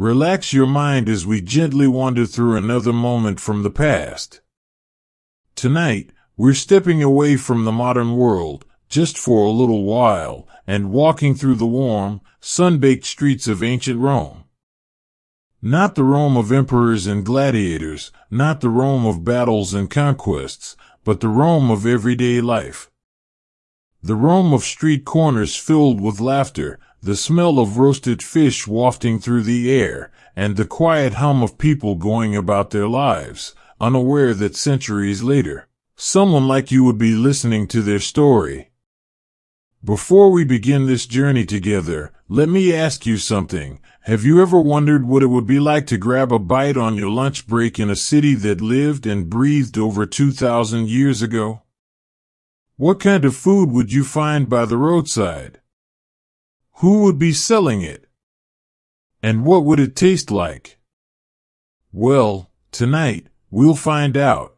Relax your mind as we gently wander through another moment from the past. Tonight, we're stepping away from the modern world, just for a little while, and walking through the warm, sun-baked streets of ancient Rome. Not the Rome of emperors and gladiators, not the Rome of battles and conquests, but the Rome of everyday life. The Rome of street corners filled with laughter, the smell of roasted fish wafting through the air, and the quiet hum of people going about their lives, unaware that centuries later, someone like you would be listening to their story. Before we begin this journey together, let me ask you something. Have you ever wondered what it would be like to grab a bite on your lunch break in a city that lived and breathed over 2,000 years ago? What kind of food would you find by the roadside? Who would be selling it? And what would it taste like? Well, tonight, we'll find out.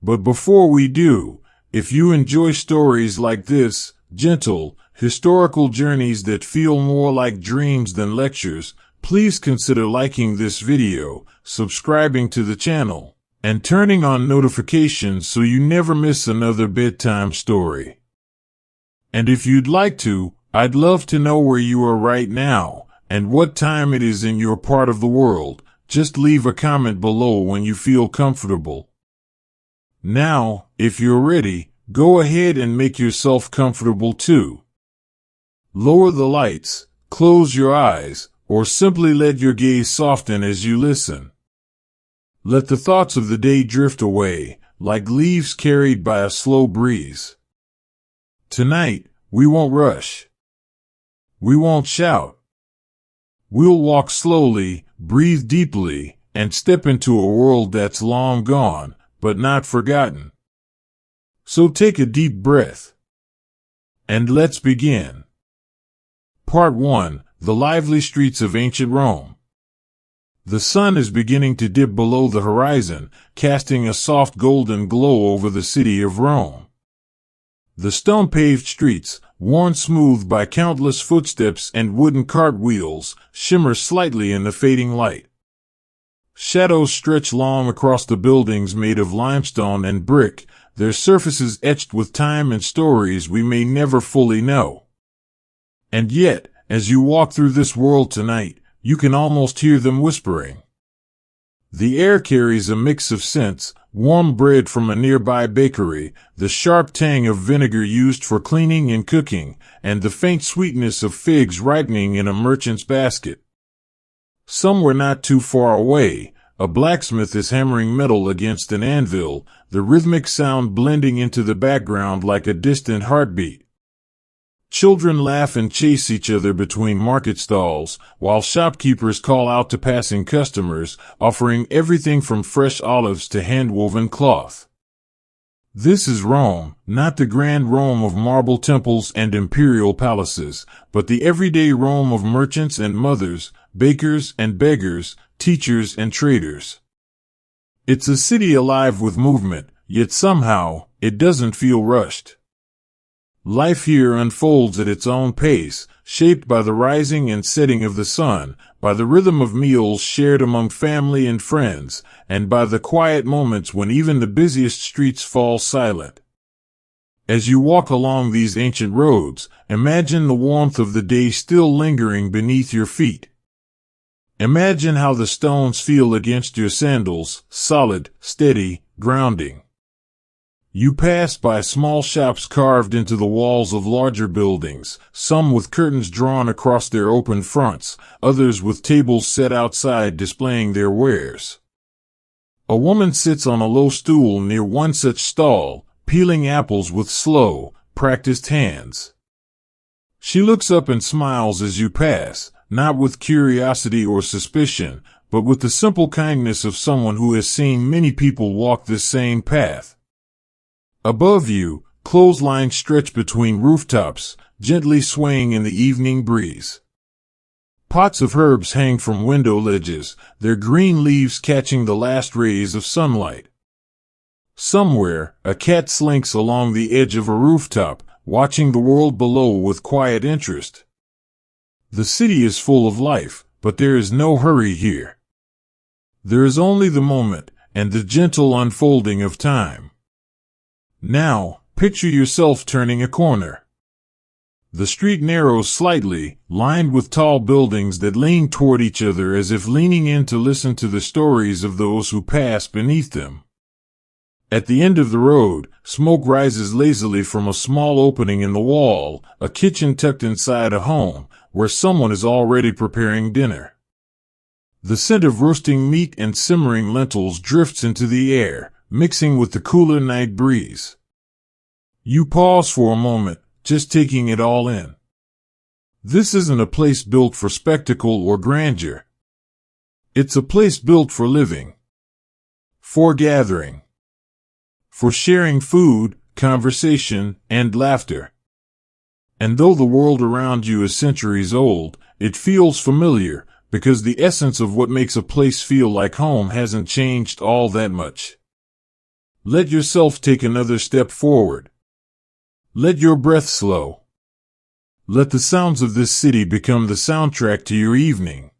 But before we do, if you enjoy stories like this, gentle, historical journeys that feel more like dreams than lectures, please consider liking this video, subscribing to the channel, and turning on notifications so you never miss another bedtime story. And if you'd like to, I'd love to know where you are right now, and what time it is in your part of the world. Just leave a comment below when you feel comfortable. Now, if you're ready, go ahead and make yourself comfortable too. Lower the lights, close your eyes, or simply let your gaze soften as you listen. Let the thoughts of the day drift away, like leaves carried by a slow breeze. Tonight, we won't rush. We won't shout. We'll walk slowly, breathe deeply, and step into a world that's long gone, but not forgotten. So take a deep breath. And let's begin. Part 1. The lively streets of ancient Rome. The sun is beginning to dip below the horizon, casting a soft golden glow over the city of Rome. The stone-paved streets, worn smooth by countless footsteps and wooden cartwheels, shimmer slightly in the fading light. Shadows stretch long across the buildings made of limestone and brick, their surfaces etched with time and stories we may never fully know. And yet, as you walk through this world tonight, you can almost hear them whispering. The air carries a mix of scents, warm bread from a nearby bakery, the sharp tang of vinegar used for cleaning and cooking, and the faint sweetness of figs ripening in a merchant's basket. Somewhere not too far away, a blacksmith is hammering metal against an anvil, the rhythmic sound blending into the background like a distant heartbeat. Children laugh and chase each other between market stalls, while shopkeepers call out to passing customers, offering everything from fresh olives to hand-woven cloth. This is Rome, not the grand Rome of marble temples and imperial palaces, but the everyday Rome of merchants and mothers, bakers and beggars, teachers and traders. It's a city alive with movement, yet somehow, it doesn't feel rushed. Life here unfolds at its own pace, shaped by the rising and setting of the sun, by the rhythm of meals shared among family and friends, and by the quiet moments when even the busiest streets fall silent. As you walk along these ancient roads, imagine the warmth of the day still lingering beneath your feet. Imagine how the stones feel against your sandals, solid, steady, grounding. You pass by small shops carved into the walls of larger buildings, some with curtains drawn across their open fronts, others with tables set outside displaying their wares. A woman sits on a low stool near one such stall, peeling apples with slow, practiced hands. She looks up and smiles as you pass, not with curiosity or suspicion, but with the simple kindness of someone who has seen many people walk this same path. Above you, clotheslines stretch between rooftops, gently swaying in the evening breeze. Pots of herbs hang from window ledges, their green leaves catching the last rays of sunlight. Somewhere, a cat slinks along the edge of a rooftop, watching the world below with quiet interest. The city is full of life, but there is no hurry here. There is only the moment and the gentle unfolding of time. Now, picture yourself turning a corner. The street narrows slightly, lined with tall buildings that lean toward each other as if leaning in to listen to the stories of those who pass beneath them. At the end of the road, smoke rises lazily from a small opening in the wall, a kitchen tucked inside a home, where someone is already preparing dinner. The scent of roasting meat and simmering lentils drifts into the air, mixing with the cooler night breeze. You pause for a moment, just taking it all in. This isn't a place built for spectacle or grandeur. It's a place built for living, for gathering, for sharing food, conversation, and laughter. And though the world around you is centuries old, it feels familiar, because the essence of what makes a place feel like home hasn't changed all that much. Let yourself take another step forward. Let your breath slow. Let the sounds of this city become the soundtrack to your evening.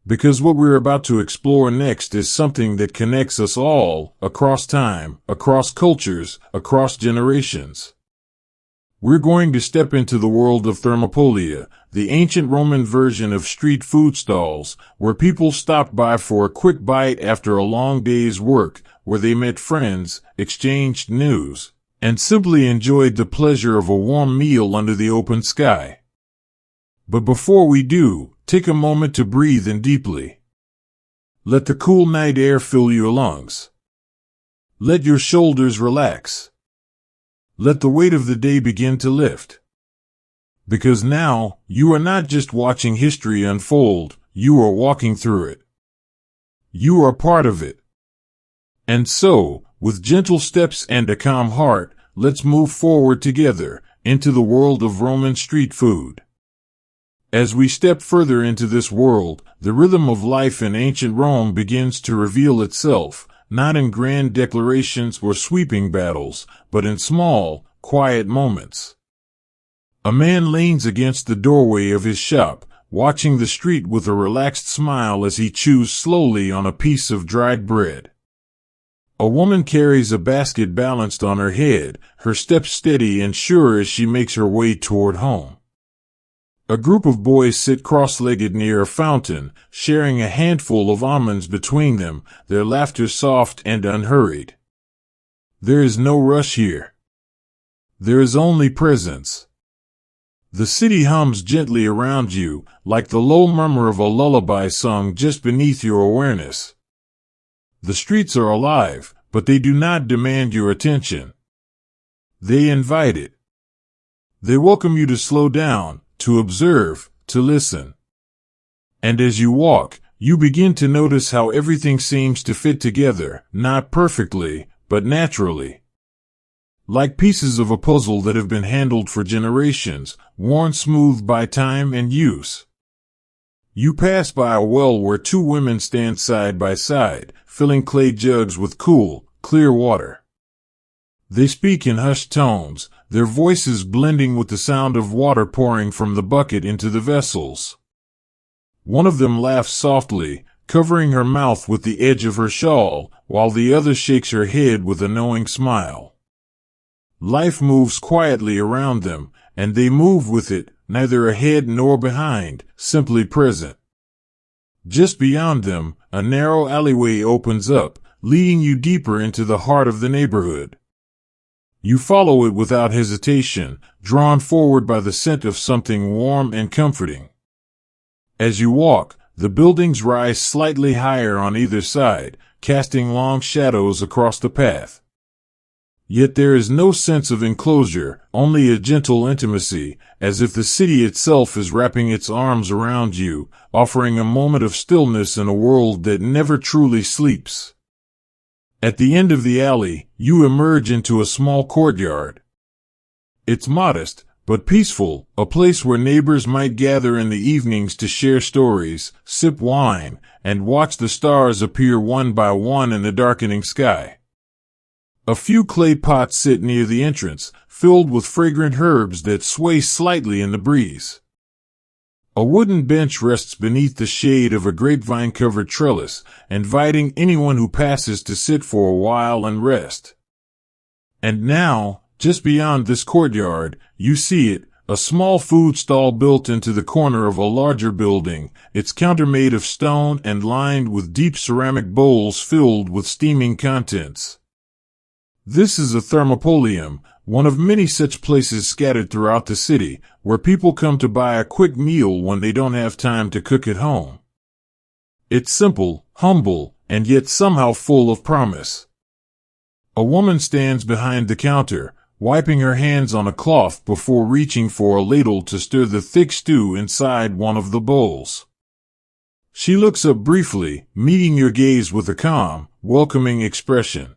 Because what we're about to explore next is something that connects us all, across time, across cultures, across generations. We're going to step into the world of thermopolia, the ancient Roman version of street food stalls, where people stopped by for a quick bite after a long day's work, where they met friends, exchanged news, and simply enjoyed the pleasure of a warm meal under the open sky. But before we do, take a moment to breathe in deeply. Let the cool night air fill your lungs. Let your shoulders relax. Let the weight of the day begin to lift. Because now, you are not just watching history unfold, you are walking through it. You are part of it. And so, with gentle steps and a calm heart, let's move forward together, into the world of Roman street food. As we step further into this world, the rhythm of life in ancient Rome begins to reveal itself, not in grand declarations or sweeping battles, but in small, quiet moments. A man leans against the doorway of his shop, watching the street with a relaxed smile as he chews slowly on a piece of dried bread. A woman carries a basket balanced on her head, her steps steady and sure as she makes her way toward home. A group of boys sit cross-legged near a fountain, sharing a handful of almonds between them, their laughter soft and unhurried. There is no rush here. There is only presence. The city hums gently around you, like the low murmur of a lullaby sung just beneath your awareness. The streets are alive, but they do not demand your attention. They invite it. They welcome you to slow down, to observe, to listen. And as you walk, you begin to notice how everything seems to fit together, not perfectly, but naturally. Like pieces of a puzzle that have been handled for generations, worn smooth by time and use. You pass by a well where two women stand side by side, filling clay jugs with cool, clear water. They speak in hushed tones, their voices blending with the sound of water pouring from the bucket into the vessels. One of them laughs softly, covering her mouth with the edge of her shawl, while the other shakes her head with a knowing smile. Life moves quietly around them, and they move with it, neither ahead nor behind, simply present. Just beyond them, a narrow alleyway opens up, leading you deeper into the heart of the neighborhood. You follow it without hesitation, drawn forward by the scent of something warm and comforting. As you walk, the buildings rise slightly higher on either side, casting long shadows across the path. Yet there is no sense of enclosure, only a gentle intimacy, as if the city itself is wrapping its arms around you, offering a moment of stillness in a world that never truly sleeps. At the end of the alley, you emerge into a small courtyard. It's modest, but peaceful, a place where neighbors might gather in the evenings to share stories, sip wine, and watch the stars appear one by one in the darkening sky. A few clay pots sit near the entrance, filled with fragrant herbs that sway slightly in the breeze. A wooden bench rests beneath the shade of a grapevine-covered trellis, inviting anyone who passes to sit for a while and rest. And now, just beyond this courtyard, you see it, a small food stall built into the corner of a larger building, its counter made of stone and lined with deep ceramic bowls filled with steaming contents. This is a thermopolium, one of many such places scattered throughout the city, where people come to buy a quick meal when they don't have time to cook at home. It's simple, humble, and yet somehow full of promise. A woman stands behind the counter, wiping her hands on a cloth before reaching for a ladle to stir the thick stew inside one of the bowls. She looks up briefly, meeting your gaze with a calm, welcoming expression.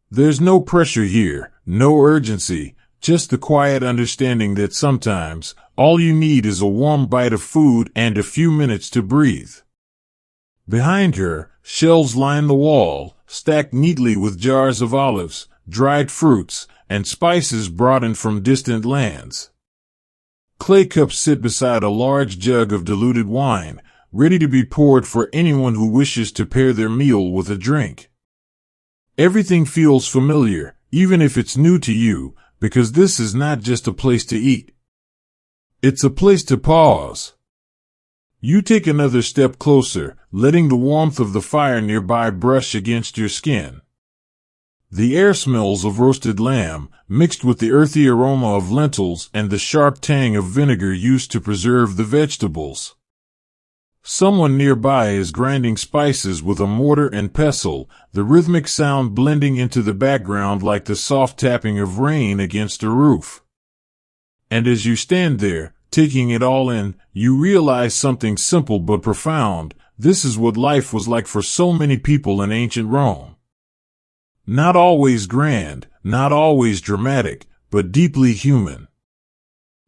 There's no pressure here, no urgency, just the quiet understanding that sometimes all you need is a warm bite of food and a few minutes to breathe. Behind her, shelves line the wall, stacked neatly with jars of olives, dried fruits, and spices brought in from distant lands. Clay cups sit beside a large jug of diluted wine, ready to be poured for anyone who wishes to pair their meal with a drink. Everything feels familiar, even if it's new to you, because this is not just a place to eat. It's a place to pause. You take another step closer, letting the warmth of the fire nearby brush against your skin. The air smells of roasted lamb, mixed with the earthy aroma of lentils and the sharp tang of vinegar used to preserve the vegetables. Someone nearby is grinding spices with a mortar and pestle, the rhythmic sound blending into the background like the soft tapping of rain against a roof. And as you stand there, taking it all in, you realize something simple but profound. This is what life was like for so many people in ancient Rome. Not always grand, not always dramatic, but deeply human.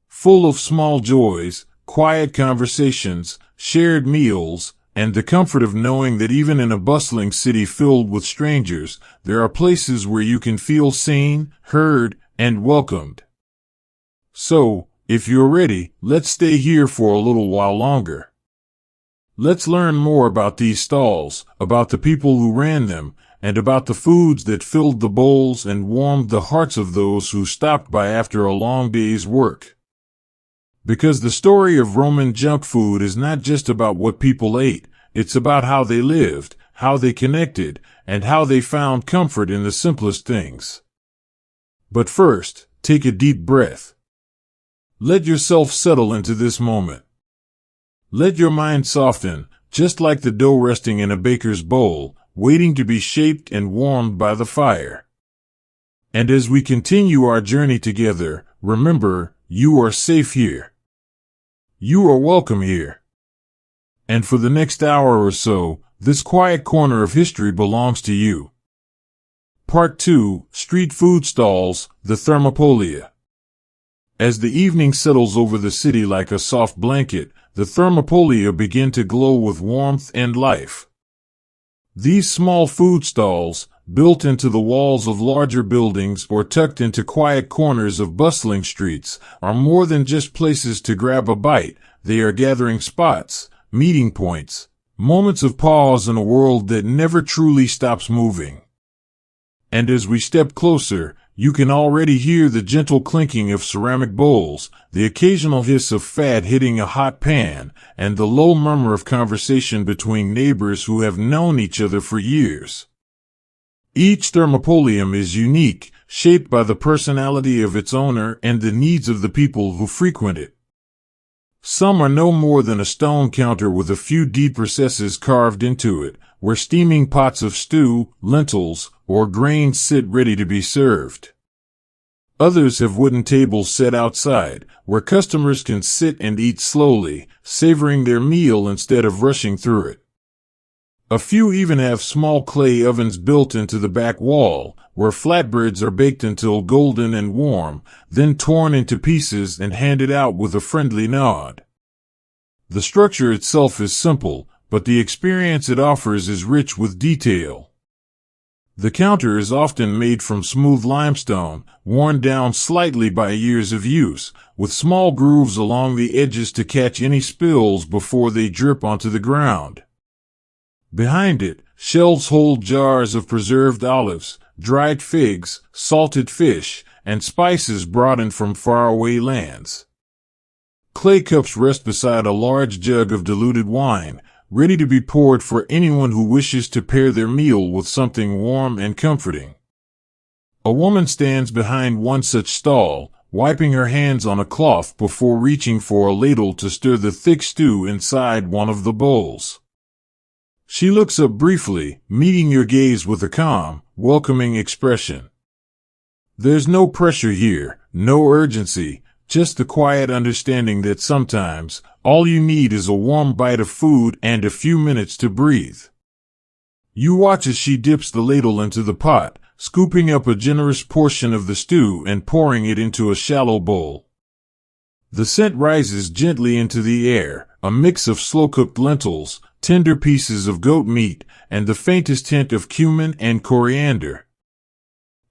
Full of small joys, quiet conversations, shared meals, and the comfort of knowing that even in a bustling city filled with strangers, there are places where you can feel seen, heard, and welcomed. So, if you're ready, let's stay here for a little while longer. Let's learn more about these stalls, about the people who ran them, and about the foods that filled the bowls and warmed the hearts of those who stopped by after a long day's work. Because the story of Roman junk food is not just about what people ate, it's about how they lived, how they connected, and how they found comfort in the simplest things. But first, take a deep breath. Let yourself settle into this moment. Let your mind soften, just like the dough resting in a baker's bowl, waiting to be shaped and warmed by the fire. And as we continue our journey together, remember, you are safe here. You are welcome here. And for the next hour or so, this quiet corner of history belongs to you. Part 2, Street Food Stalls, the Thermopolia. As the evening settles over the city like a soft blanket, the thermopolia begin to glow with warmth and life. These small food stalls, built into the walls of larger buildings or tucked into quiet corners of bustling streets, are more than just places to grab a bite. They are gathering spots, meeting points, moments of pause in a world that never truly stops moving. And as we step closer, you can already hear the gentle clinking of ceramic bowls, the occasional hiss of fat hitting a hot pan, and the low murmur of conversation between neighbors who have known each other for years. Each thermopolium is unique, shaped by the personality of its owner and the needs of the people who frequent it. Some are no more than a stone counter with a few deep recesses carved into it, where steaming pots of stew, lentils, or grains sit ready to be served. Others have wooden tables set outside, where customers can sit and eat slowly, savoring their meal instead of rushing through it. A few even have small clay ovens built into the back wall, where flatbreads are baked until golden and warm, then torn into pieces and handed out with a friendly nod. The structure itself is simple, but the experience it offers is rich with detail. The counter is often made from smooth limestone, worn down slightly by years of use, with small grooves along the edges to catch any spills before they drip onto the ground. Behind it, shelves hold jars of preserved olives, dried figs, salted fish, and spices brought in from faraway lands. Clay cups rest beside a large jug of diluted wine, ready to be poured for anyone who wishes to pair their meal with something warm and comforting. A woman stands behind one such stall, wiping her hands on a cloth before reaching for a ladle to stir the thick stew inside one of the bowls. She looks up briefly, meeting your gaze with a calm, welcoming expression. There's no pressure here, no urgency, just the quiet understanding that sometimes, all you need is a warm bite of food and a few minutes to breathe. You watch as she dips the ladle into the pot, scooping up a generous portion of the stew and pouring it into a shallow bowl. The scent rises gently into the air, a mix of slow-cooked lentils, tender pieces of goat meat, and the faintest hint of cumin and coriander.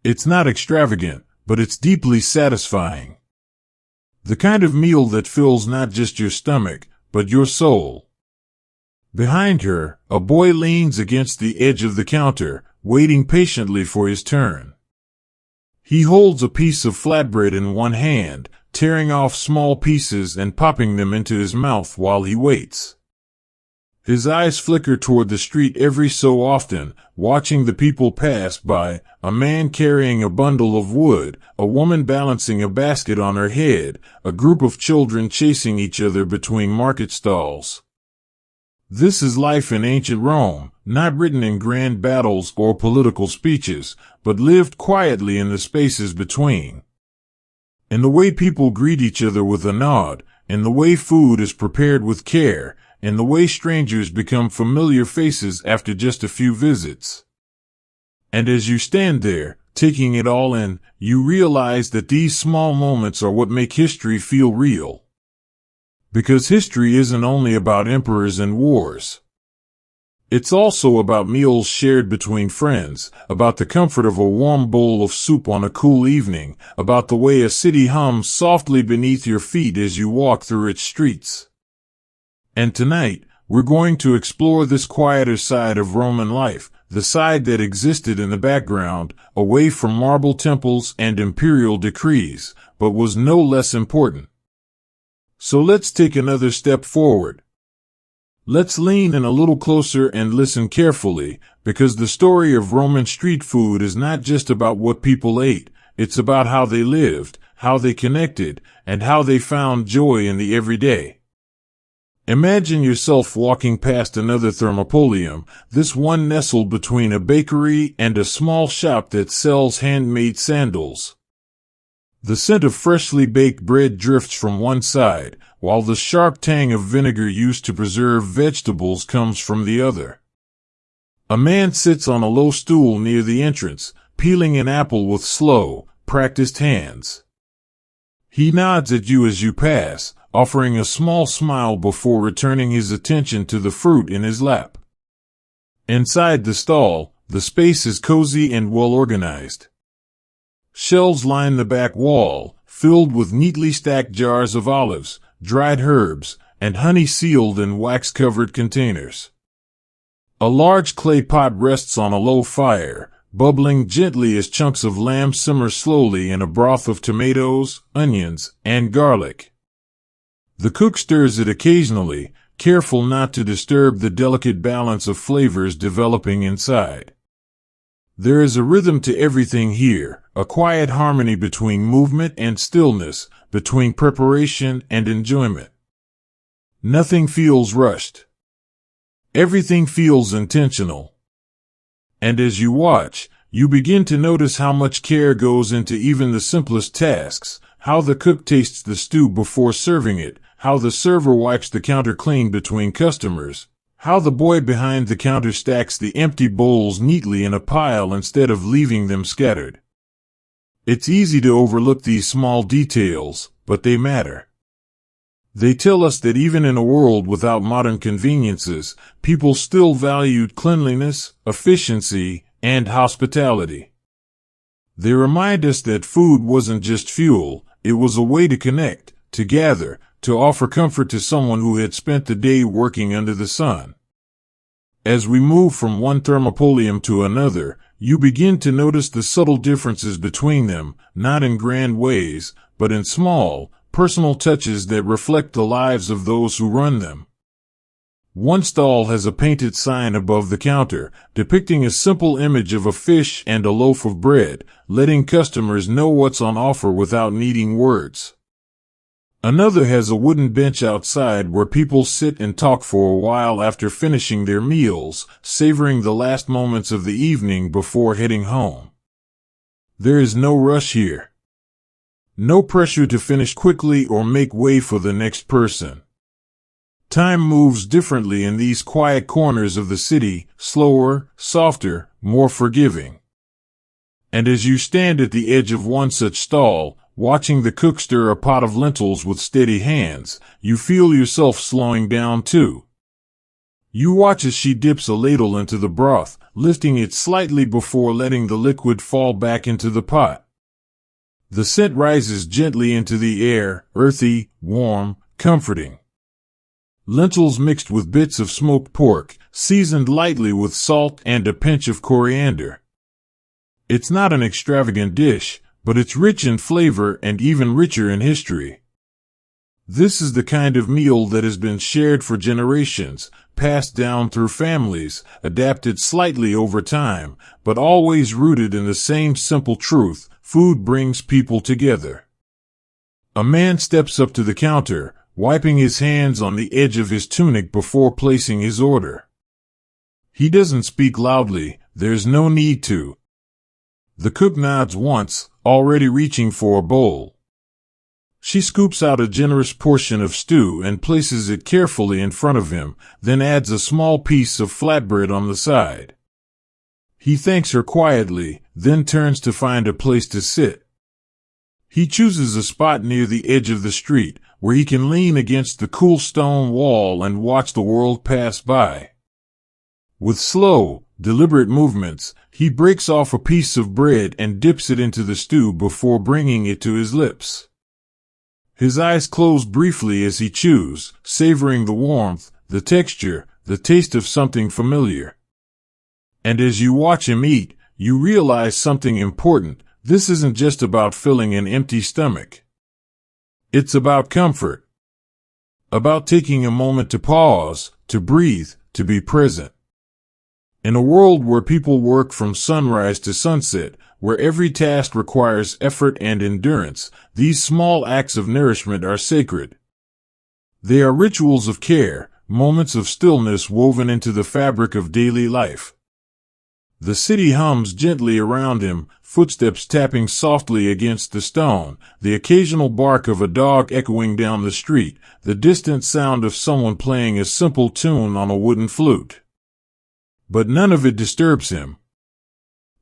It's not extravagant, but it's deeply satisfying. The kind of meal that fills not just your stomach, but your soul. Behind her, a boy leans against the edge of the counter, waiting patiently for his turn. He holds a piece of flatbread in one hand, tearing off small pieces and popping them into his mouth while he waits. His eyes flicker toward the street every so often, watching the people pass by, a man carrying a bundle of wood, a woman balancing a basket on her head, a group of children chasing each other between market stalls. This is life in ancient Rome, not written in grand battles or political speeches, but lived quietly in the spaces between. In the way people greet each other with a nod, in the way food is prepared with care, in the way strangers become familiar faces after just a few visits. And as you stand there, taking it all in, you realize that these small moments are what make history feel real. Because history isn't only about emperors and wars. It's also about meals shared between friends, about the comfort of a warm bowl of soup on a cool evening, about the way a city hums softly beneath your feet as you walk through its streets. And tonight, we're going to explore this quieter side of Roman life, the side that existed in the background, away from marble temples and imperial decrees, but was no less important. So let's take another step forward. Let's lean in a little closer and listen carefully, because the story of Roman street food is not just about what people ate, it's about how they lived, how they connected, and how they found joy in the everyday. Imagine yourself walking past another thermopolium, this one nestled between a bakery and a small shop that sells handmade sandals. The scent of freshly baked bread drifts from one side, while the sharp tang of vinegar used to preserve vegetables comes from the other. A man sits on a low stool near the entrance, peeling an apple with slow, practiced hands. He nods at you as you pass, offering a small smile before returning his attention to the fruit in his lap. Inside the stall, the space is cozy and well organized. Shelves line the back wall, filled with neatly stacked jars of olives, dried herbs, and honey sealed in wax-covered containers. A large clay pot rests on a low fire, bubbling gently as chunks of lamb simmer slowly in a broth of tomatoes, onions, and garlic. The cook stirs it occasionally, careful not to disturb the delicate balance of flavors developing inside. There is a rhythm to everything here, a quiet harmony between movement and stillness, between preparation and enjoyment. Nothing feels rushed. Everything feels intentional. And as you watch, you begin to notice how much care goes into even the simplest tasks, how the cook tastes the stew before serving it, how the server wipes the counter clean between customers, how the boy behind the counter stacks the empty bowls neatly in a pile instead of leaving them scattered. It's easy to overlook these small details, but they matter. They tell us that even in a world without modern conveniences, people still valued cleanliness, efficiency, and hospitality. They remind us that food wasn't just fuel, it was a way to connect, to gather, to offer comfort to someone who had spent the day working under the sun. As we move from one thermopolium to another, you begin to notice the subtle differences between them, not in grand ways, but in small, personal touches that reflect the lives of those who run them. One stall has a painted sign above the counter, depicting a simple image of a fish and a loaf of bread, letting customers know what's on offer without needing words. Another has a wooden bench outside where people sit and talk for a while after finishing their meals, savoring the last moments of the evening before heading home. There is no rush here. No pressure to finish quickly or make way for the next person. Time moves differently in these quiet corners of the city, slower, softer, more forgiving. And as you stand at the edge of one such stall, watching the cook stir a pot of lentils with steady hands, you feel yourself slowing down too. You watch as she dips a ladle into the broth, lifting it slightly before letting the liquid fall back into the pot. The scent rises gently into the air, earthy, warm, comforting. Lentils mixed with bits of smoked pork, seasoned lightly with salt and a pinch of coriander. It's not an extravagant dish, but it's rich in flavor and even richer in history. This is the kind of meal that has been shared for generations, passed down through families, adapted slightly over time, but always rooted in the same simple truth: food brings people together. A man steps up to the counter, wiping his hands on the edge of his tunic before placing his order. He doesn't speak loudly, there's no need to. The cook nods once, already reaching for a bowl. She scoops out a generous portion of stew and places it carefully in front of him, then adds a small piece of flatbread on the side. He thanks her quietly, then turns to find a place to sit. He chooses a spot near the edge of the street, where he can lean against the cool stone wall and watch the world pass by. With slow, deliberate movements, he breaks off a piece of bread and dips it into the stew before bringing it to his lips. His eyes close briefly as he chews, savoring the warmth, the texture, the taste of something familiar. And as you watch him eat, you realize something important: this isn't just about filling an empty stomach. It's about comfort. About taking a moment to pause, to breathe, to be present. In a world where people work from sunrise to sunset, where every task requires effort and endurance, these small acts of nourishment are sacred. They are rituals of care, moments of stillness woven into the fabric of daily life. The city hums gently around him, footsteps tapping softly against the stone, the occasional bark of a dog echoing down the street, the distant sound of someone playing a simple tune on a wooden flute. But none of it disturbs him.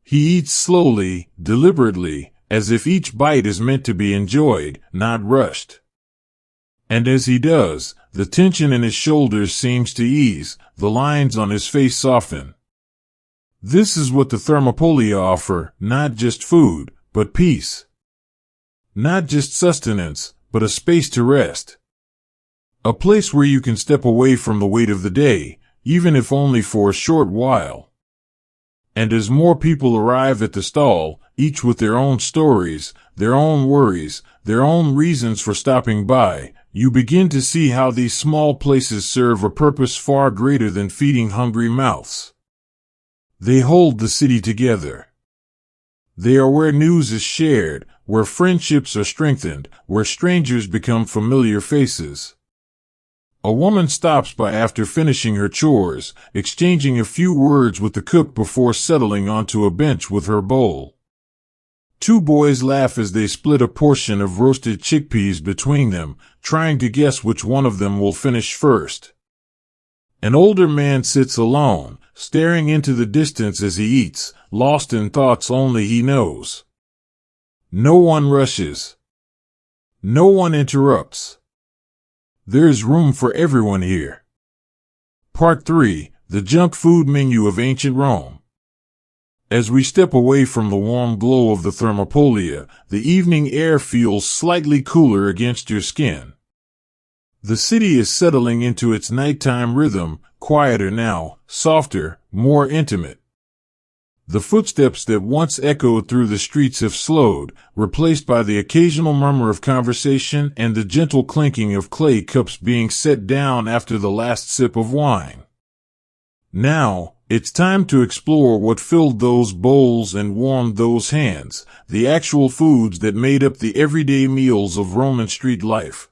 He eats slowly, deliberately, as if each bite is meant to be enjoyed, not rushed. And as he does, the tension in his shoulders seems to ease, the lines on his face soften. This is what the thermopolia offer: not just food, but peace. Not just sustenance, but a space to rest. A place where you can step away from the weight of the day, even if only for a short while. And as more people arrive at the stall, each with their own stories, their own worries, their own reasons for stopping by, you begin to see how these small places serve a purpose far greater than feeding hungry mouths. They hold the city together. They are where news is shared, where friendships are strengthened, where strangers become familiar faces. A woman stops by after finishing her chores, exchanging a few words with the cook before settling onto a bench with her bowl. Two boys laugh as they split a portion of roasted chickpeas between them, trying to guess which one of them will finish first. An older man sits alone, staring into the distance as he eats, lost in thoughts only he knows. No one rushes. No one interrupts. There is room for everyone here. Part 3: The Junk Food Menu of Ancient Rome. As we step away from the warm glow of the thermopolia, the evening air feels slightly cooler against your skin. The city is settling into its nighttime rhythm, quieter now, softer, more intimate. The footsteps that once echoed through the streets have slowed, replaced by the occasional murmur of conversation and the gentle clinking of clay cups being set down after the last sip of wine. Now, it's time to explore what filled those bowls and warmed those hands, the actual foods that made up the everyday meals of Roman street life.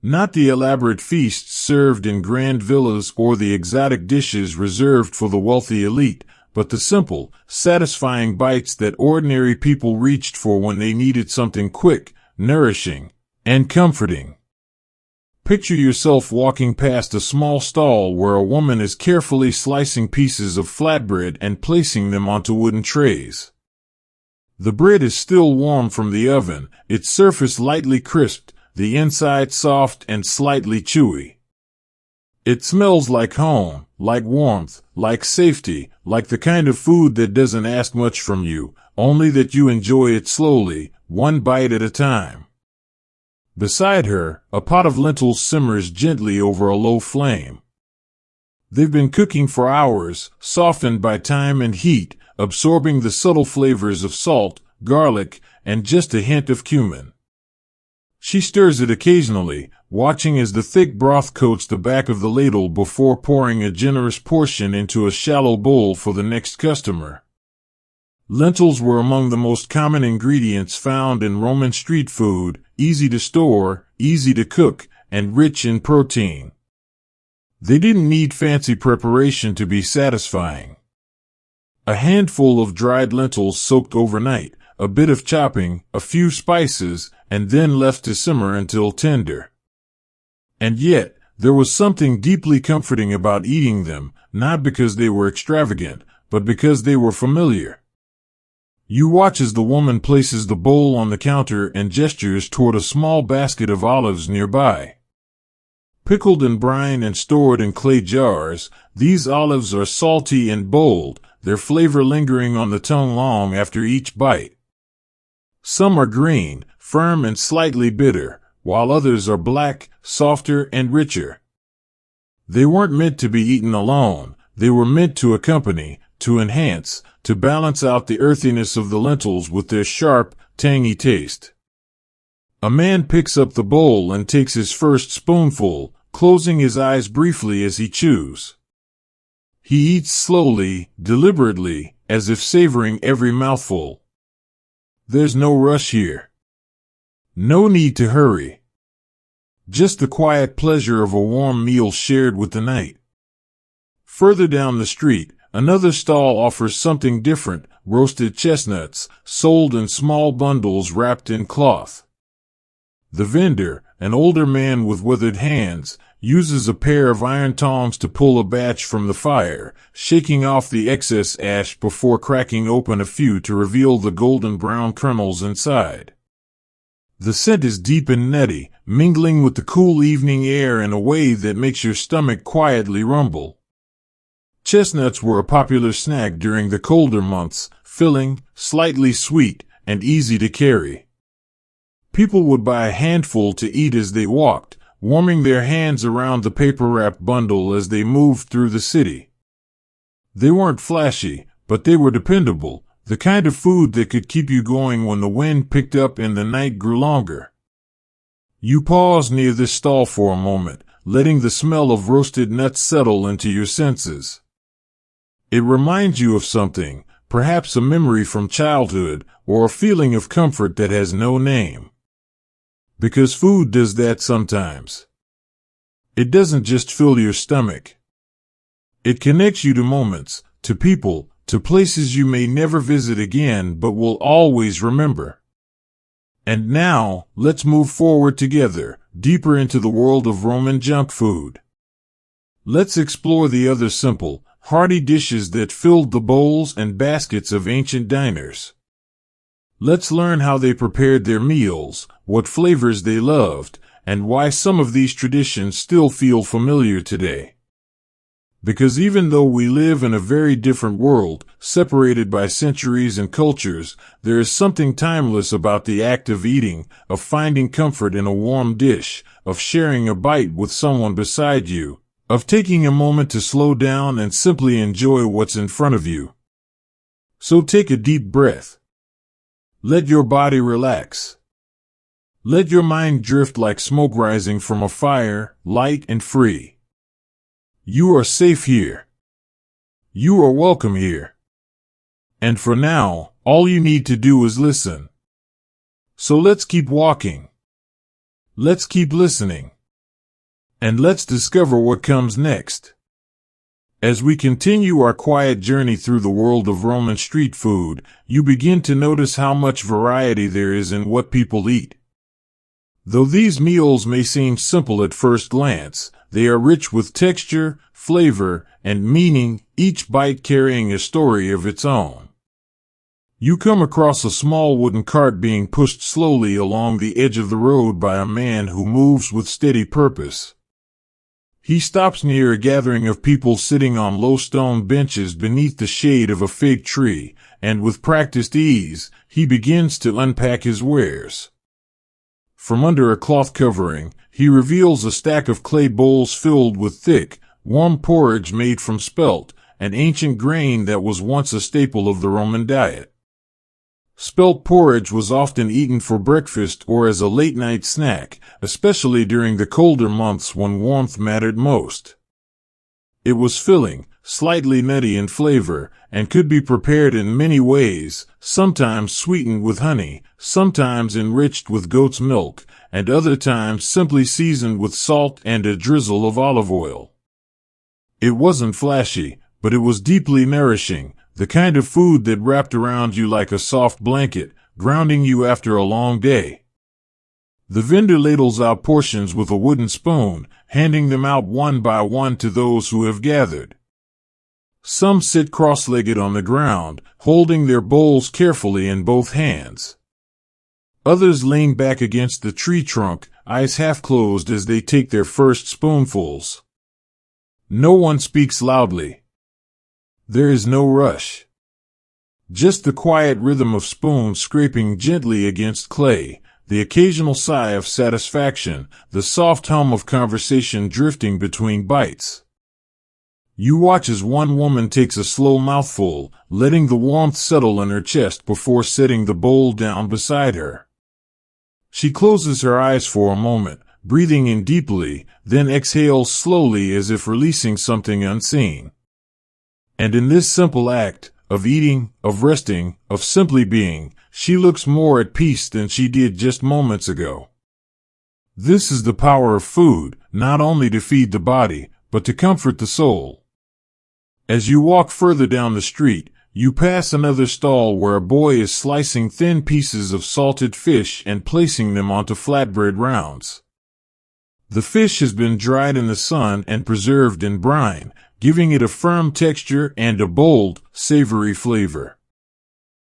Not the elaborate feasts served in grand villas or the exotic dishes reserved for the wealthy elite, but the simple, satisfying bites that ordinary people reached for when they needed something quick, nourishing, and comforting. Picture yourself walking past a small stall where a woman is carefully slicing pieces of flatbread and placing them onto wooden trays. The bread is still warm from the oven, its surface lightly crisped, the inside soft and slightly chewy. It smells like home, like warmth, like safety, like the kind of food that doesn't ask much from you, only that you enjoy it slowly, one bite at a time. Beside her, a pot of lentils simmers gently over a low flame. They've been cooking for hours, softened by time and heat, absorbing the subtle flavors of salt, garlic, and just a hint of cumin. She stirs it occasionally, watching as the thick broth coats the back of the ladle before pouring a generous portion into a shallow bowl for the next customer. Lentils were among the most common ingredients found in Roman street food, easy to store, easy to cook, and rich in protein. They didn't need fancy preparation to be satisfying. A handful of dried lentils soaked overnight, a bit of chopping, a few spices, and then left to simmer until tender. And yet, there was something deeply comforting about eating them, not because they were extravagant, but because they were familiar. You watch as the woman places the bowl on the counter and gestures toward a small basket of olives nearby. Pickled in brine and stored in clay jars, these olives are salty and bold, their flavor lingering on the tongue long after each bite. Some are green, firm and slightly bitter, while others are black, softer and richer. They weren't meant to be eaten alone, they were meant to accompany, to enhance, to balance out the earthiness of the lentils with their sharp, tangy taste. A man picks up the bowl and takes his first spoonful, closing his eyes briefly as he chews. He eats slowly, deliberately, as if savoring every mouthful. There's no rush here. No need to hurry. Just the quiet pleasure of a warm meal shared with the night. Further down the street, another stall offers something different, roasted chestnuts, sold in small bundles wrapped in cloth. The vendor, an older man with withered hands, uses a pair of iron tongs to pull a batch from the fire, shaking off the excess ash before cracking open a few to reveal the golden brown kernels inside. The scent is deep and nutty, mingling with the cool evening air in a way that makes your stomach quietly rumble. Chestnuts were a popular snack during the colder months, filling, slightly sweet, and easy to carry. People would buy a handful to eat as they walked, warming their hands around the paper-wrapped bundle as they moved through the city. They weren't flashy, but they were dependable, the kind of food that could keep you going when the wind picked up and the night grew longer. You pause near this stall for a moment, letting the smell of roasted nuts settle into your senses. It reminds you of something, perhaps a memory from childhood, or a feeling of comfort that has no name. Because food does that sometimes. It doesn't just fill your stomach. It connects you to moments, to people, to places you may never visit again but will always remember. And now, let's move forward together, deeper into the world of Roman junk food. Let's explore the other simple, hearty dishes that filled the bowls and baskets of ancient diners. Let's learn how they prepared their meals, what flavors they loved, and why some of these traditions still feel familiar today. Because even though we live in a very different world, separated by centuries and cultures, there is something timeless about the act of eating, of finding comfort in a warm dish, of sharing a bite with someone beside you, of taking a moment to slow down and simply enjoy what's in front of you. So take a deep breath. Let your body relax. Let your mind drift like smoke rising from a fire, light and free. You are safe here. You are welcome here. And for now, all you need to do is listen. So let's keep walking. Let's keep listening. And let's discover what comes next. As we continue our quiet journey through the world of Roman street food, you begin to notice how much variety there is in what people eat. Though these meals may seem simple at first glance, they are rich with texture, flavor, and meaning, each bite carrying a story of its own. You come across a small wooden cart being pushed slowly along the edge of the road by a man who moves with steady purpose. He stops near a gathering of people sitting on low stone benches beneath the shade of a fig tree, and with practiced ease, he begins to unpack his wares. From under a cloth covering, he reveals a stack of clay bowls filled with thick, warm porridge made from spelt, an ancient grain that was once a staple of the Roman diet. Spelt porridge was often eaten for breakfast or as a late-night snack, especially during the colder months when warmth mattered most. It was filling, slightly nutty in flavor, and could be prepared in many ways, sometimes sweetened with honey, sometimes enriched with goat's milk, and other times simply seasoned with salt and a drizzle of olive oil. It wasn't flashy, but it was deeply nourishing, the kind of food that wrapped around you like a soft blanket, grounding you after a long day. The vendor ladles out portions with a wooden spoon, handing them out one by one to those who have gathered. Some sit cross-legged on the ground, holding their bowls carefully in both hands. Others lean back against the tree trunk, eyes half closed as they take their first spoonfuls. No one speaks loudly. There is no rush. Just the quiet rhythm of spoons scraping gently against clay, the occasional sigh of satisfaction, the soft hum of conversation drifting between bites. You watch as one woman takes a slow mouthful, letting the warmth settle in her chest before setting the bowl down beside her. She closes her eyes for a moment, breathing in deeply, then exhales slowly as if releasing something unseen. And in this simple act, of eating, of resting, of simply being, she looks more at peace than she did just moments ago. This is the power of food, not only to feed the body, but to comfort the soul. As you walk further down the street, you pass another stall where a boy is slicing thin pieces of salted fish and placing them onto flatbread rounds. The fish has been dried in the sun and preserved in brine, giving it a firm texture and a bold, savory flavor.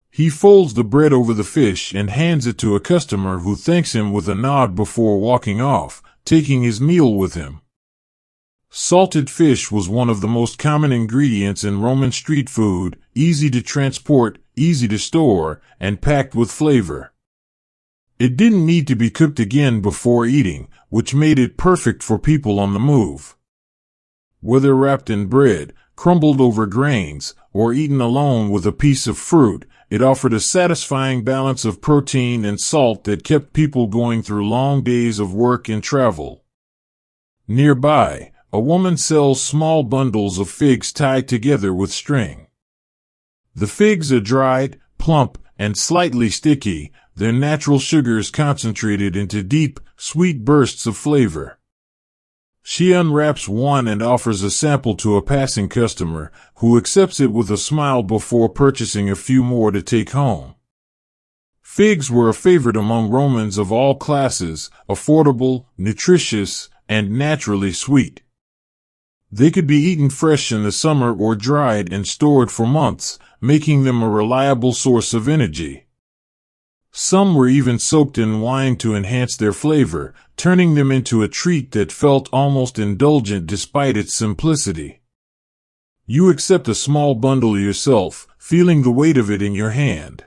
He folds the bread over the fish and hands it to a customer who thanks him with a nod before walking off, taking his meal with him. Salted fish was one of the most common ingredients in Roman street food, easy to transport, easy to store, and packed with flavor. It didn't need to be cooked again before eating, which made it perfect for people on the move. Whether wrapped in bread, crumbled over grains, or eaten alone with a piece of fruit, it offered a satisfying balance of protein and salt that kept people going through long days of work and travel. Nearby, a woman sells small bundles of figs tied together with string. The figs are dried, plump, and slightly sticky, their natural sugars concentrated into deep, sweet bursts of flavor. She unwraps one and offers a sample to a passing customer, who accepts it with a smile before purchasing a few more to take home. Figs were a favorite among Romans of all classes, affordable, nutritious, and naturally sweet. They could be eaten fresh in the summer or dried and stored for months, making them a reliable source of energy. Some were even soaked in wine to enhance their flavor, turning them into a treat that felt almost indulgent despite its simplicity. You accept a small bundle yourself, feeling the weight of it in your hand.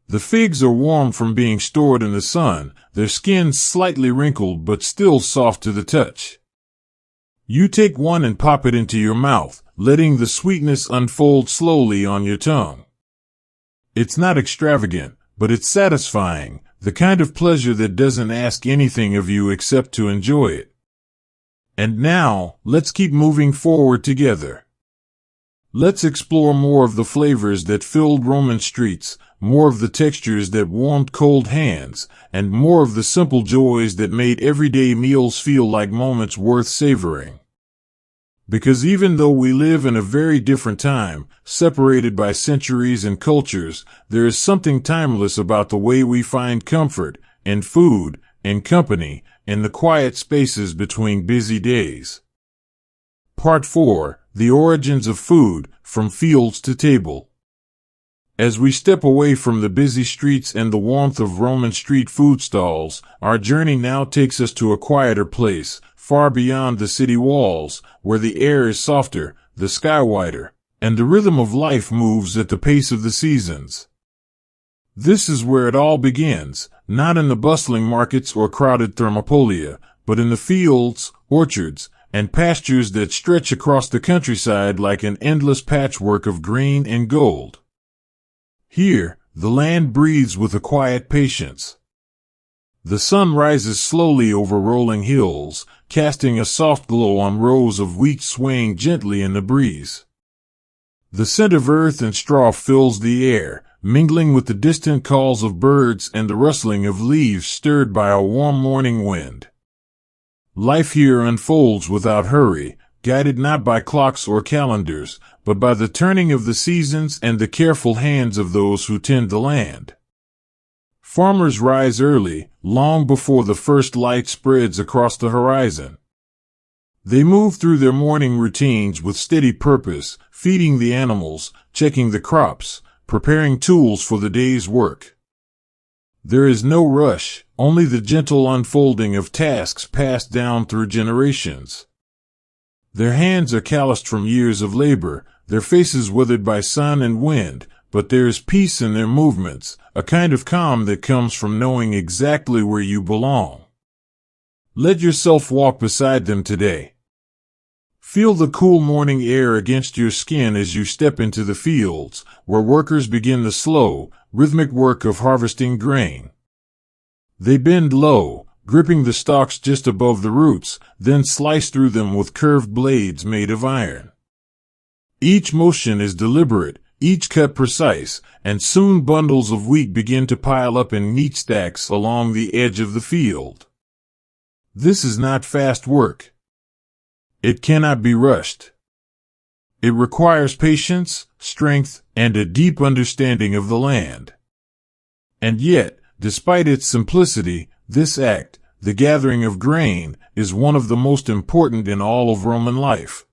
The figs are warm from being stored in the sun, their skins slightly wrinkled but still soft to the touch. You take one and pop it into your mouth, letting the sweetness unfold slowly on your tongue. It's not extravagant, but it's satisfying, the kind of pleasure that doesn't ask anything of you except to enjoy it. And now, let's keep moving forward together. Let's explore more of the flavors that filled Roman streets, more of the textures that warmed cold hands, and more of the simple joys that made everyday meals feel like moments worth savoring. Because even though we live in a very different time, separated by centuries and cultures, there is something timeless about the way we find comfort, in food, in company, in the quiet spaces between busy days. Part 4. The Origins of Food, From Fields to Table. As we step away from the busy streets and the warmth of Roman street food stalls, our journey now takes us to a quieter place, far beyond the city walls, where the air is softer, the sky wider, and the rhythm of life moves at the pace of the seasons. This is where it all begins, not in the bustling markets or crowded thermopolia, but in the fields, orchards, and pastures that stretch across the countryside like an endless patchwork of green and gold. Here, the land breathes with a quiet patience. The sun rises slowly over rolling hills, casting a soft glow on rows of wheat swaying gently in the breeze. The scent of earth and straw fills the air, mingling with the distant calls of birds and the rustling of leaves stirred by a warm morning wind. Life here unfolds without hurry, guided not by clocks or calendars, but by the turning of the seasons and the careful hands of those who tend the land. Farmers rise early, long before the first light spreads across the horizon. They move through their morning routines with steady purpose, feeding the animals, checking the crops, preparing tools for the day's work. There is no rush, only the gentle unfolding of tasks passed down through generations. Their hands are calloused from years of labor, their faces withered by sun and wind, but there is peace in their movements, a kind of calm that comes from knowing exactly where you belong. Let yourself walk beside them today. Feel the cool morning air against your skin as you step into the fields, where workers begin the slow, rhythmic work of harvesting grain. They bend low, gripping the stalks just above the roots, then slice through them with curved blades made of iron. Each motion is deliberate, each cut precise, and soon bundles of wheat begin to pile up in neat stacks along the edge of the field. This is not fast work. It cannot be rushed. It requires patience, strength, and a deep understanding of the land. And yet, despite its simplicity, this act, the gathering of grain, is one of the most important in all of Roman life.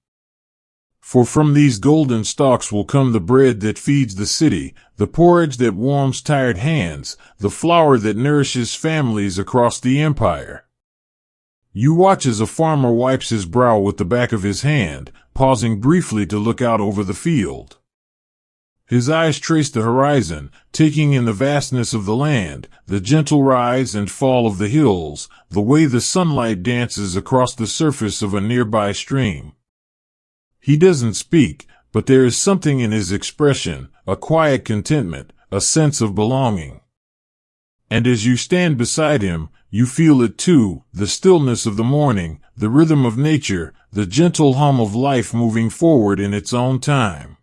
For from these golden stalks will come the bread that feeds the city, the porridge that warms tired hands, the flour that nourishes families across the empire. You watch as a farmer wipes his brow with the back of his hand, pausing briefly to look out over the field. His eyes trace the horizon, taking in the vastness of the land, the gentle rise and fall of the hills, the way the sunlight dances across the surface of a nearby stream. He doesn't speak, but there is something in his expression, a quiet contentment, a sense of belonging. And as you stand beside him, you feel it too, the stillness of the morning, the rhythm of nature, the gentle hum of life moving forward in its own time.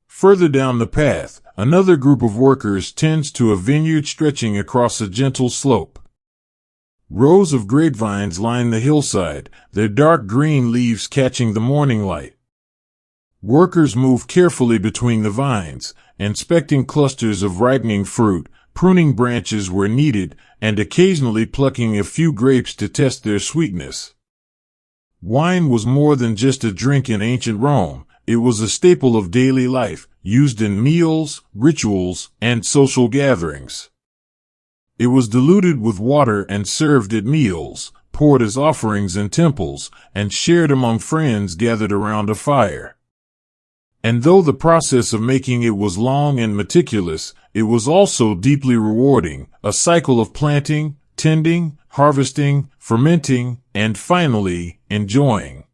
Further down the path, another group of workers tends to a vineyard stretching across a gentle slope. Rows of grapevines line the hillside, their dark green leaves catching the morning light. Workers move carefully between the vines, inspecting clusters of ripening fruit, pruning branches where needed, and occasionally plucking a few grapes to test their sweetness. Wine was more than just a drink in ancient Rome. It was a staple of daily life, used in meals, rituals, and social gatherings. It was diluted with water and served at meals, poured as offerings in temples, and shared among friends gathered around a fire. And though the process of making it was long and meticulous, it was also deeply rewarding, a cycle of planting, tending, harvesting, fermenting, and finally, enjoying.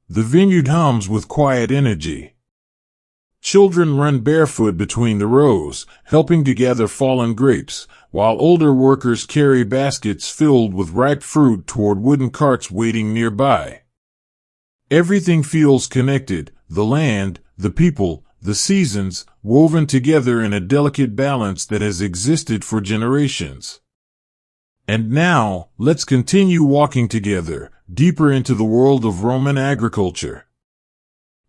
The vineyard hums with quiet energy. Children run barefoot between the rows, helping to gather fallen grapes, while older workers carry baskets filled with ripe fruit toward wooden carts waiting nearby. Everything feels connected, the land, the people, the seasons, woven together in a delicate balance that has existed for generations. And now, let's continue walking together, deeper into the world of Roman agriculture.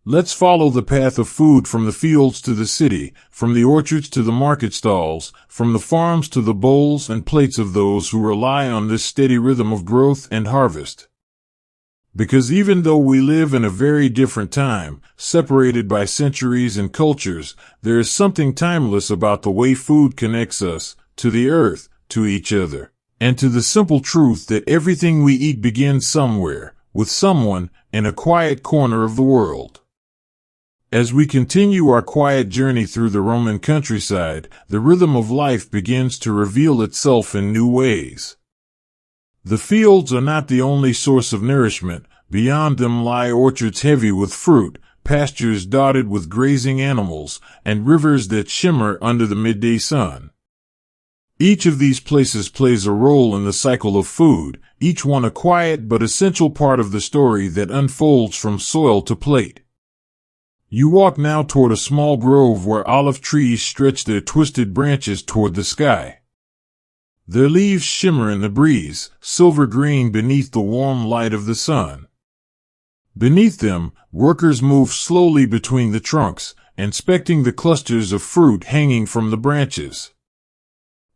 Let's follow the path of food from the fields to the city, from the orchards to the market stalls, from the farms to the bowls and plates of those who rely on this steady rhythm of growth and harvest. Because even though we live in a very different time, separated by centuries and cultures, there is something timeless about the way food connects us, to the earth, to each other, and to the simple truth that everything we eat begins somewhere, with someone, in a quiet corner of the world. As we continue our quiet journey through the Roman countryside, the rhythm of life begins to reveal itself in new ways. The fields are not the only source of nourishment. Beyond them lie orchards heavy with fruit, pastures dotted with grazing animals, and rivers that shimmer under the midday sun. Each of these places plays a role in the cycle of food, each one a quiet but essential part of the story that unfolds from soil to plate. You walk now toward a small grove where olive trees stretch their twisted branches toward the sky. Their leaves shimmer in the breeze, silver green beneath the warm light of the sun. Beneath them, workers move slowly between the trunks, inspecting the clusters of fruit hanging from the branches.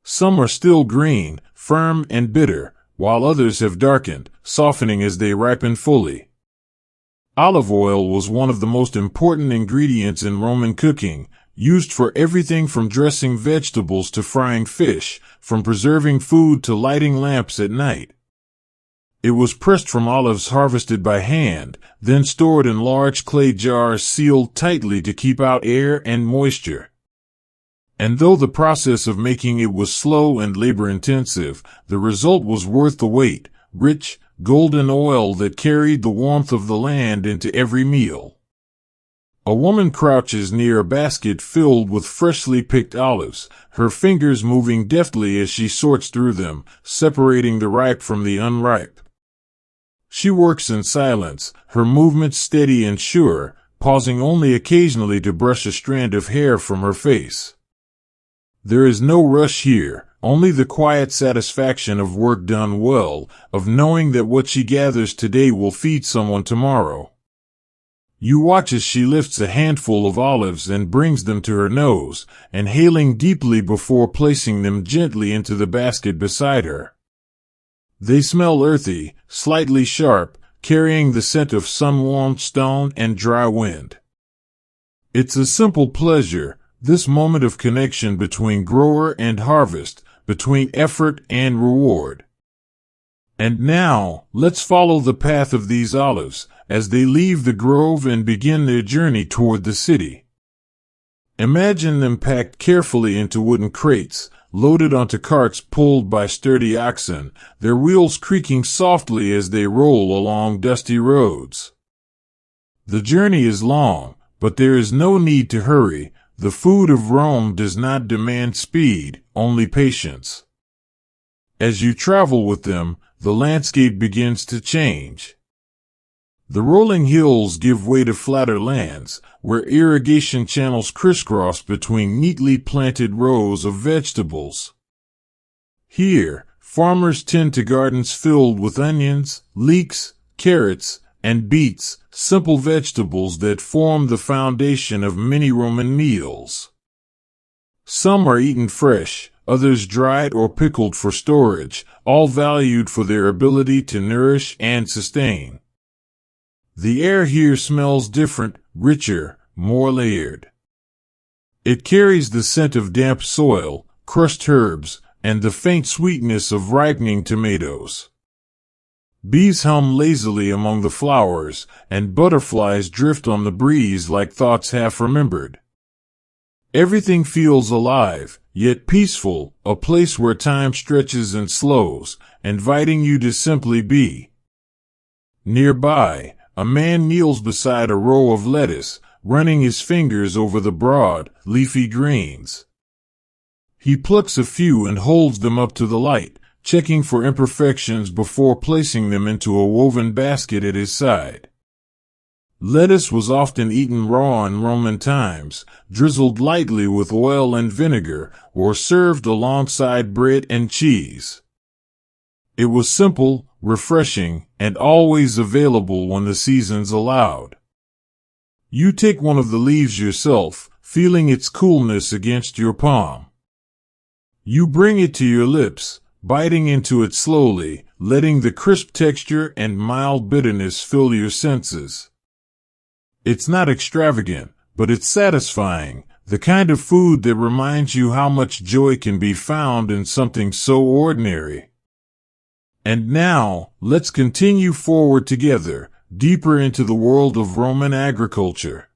Some are still green, firm and bitter, while others have darkened, softening as they ripen fully. Olive oil was one of the most important ingredients in Roman cooking, used for everything from dressing vegetables to frying fish, from preserving food to lighting lamps at night. It was pressed from olives harvested by hand, then stored in large clay jars sealed tightly to keep out air and moisture. And though the process of making it was slow and labor-intensive, the result was worth the wait, rich, golden oil that carried the warmth of the land into every meal. A woman crouches near a basket filled with freshly picked olives, her fingers moving deftly as she sorts through them, separating the ripe from the unripe. She works in silence, her movements steady and sure, pausing only occasionally to brush a strand of hair from her face. There is no rush here, only the quiet satisfaction of work done well, of knowing that what she gathers today will feed someone tomorrow. You watch as she lifts a handful of olives and brings them to her nose, inhaling deeply before placing them gently into the basket beside her. They smell earthy, slightly sharp, carrying the scent of sun-warmed stone and dry wind. It's a simple pleasure, this moment of connection between grower and harvest, between effort and reward. And now, let's follow the path of these olives, as they leave the grove and begin their journey toward the city. Imagine them packed carefully into wooden crates, loaded onto carts pulled by sturdy oxen, their wheels creaking softly as they roll along dusty roads. The journey is long, but there is no need to hurry. The food of Rome does not demand speed, only patience. As you travel with them, the landscape begins to change. The rolling hills give way to flatter lands, where irrigation channels crisscross between neatly planted rows of vegetables. Here, farmers tend to gardens filled with onions, leeks, carrots, and beets, simple vegetables that form the foundation of many Roman meals. Some are eaten fresh, others dried or pickled for storage, all valued for their ability to nourish and sustain. The air here smells different, richer, more layered. It carries the scent of damp soil, crushed herbs, and the faint sweetness of ripening tomatoes. Bees hum lazily among the flowers, and butterflies drift on the breeze like thoughts half remembered. Everything feels alive, yet peaceful, a place where time stretches and slows, inviting you to simply be. Nearby, a man kneels beside a row of lettuce, running his fingers over the broad, leafy greens. He plucks a few and holds them up to the light, checking for imperfections before placing them into a woven basket at his side. Lettuce was often eaten raw in Roman times, drizzled lightly with oil and vinegar, or served alongside bread and cheese. It was simple, refreshing, and always available when the seasons allowed. You take one of the leaves yourself, feeling its coolness against your palm. You bring it to your lips, biting into it slowly, letting the crisp texture and mild bitterness fill your senses. It's not extravagant, but it's satisfying, the kind of food that reminds you how much joy can be found in something so ordinary. And now, let's continue forward together, deeper into the world of Roman agriculture.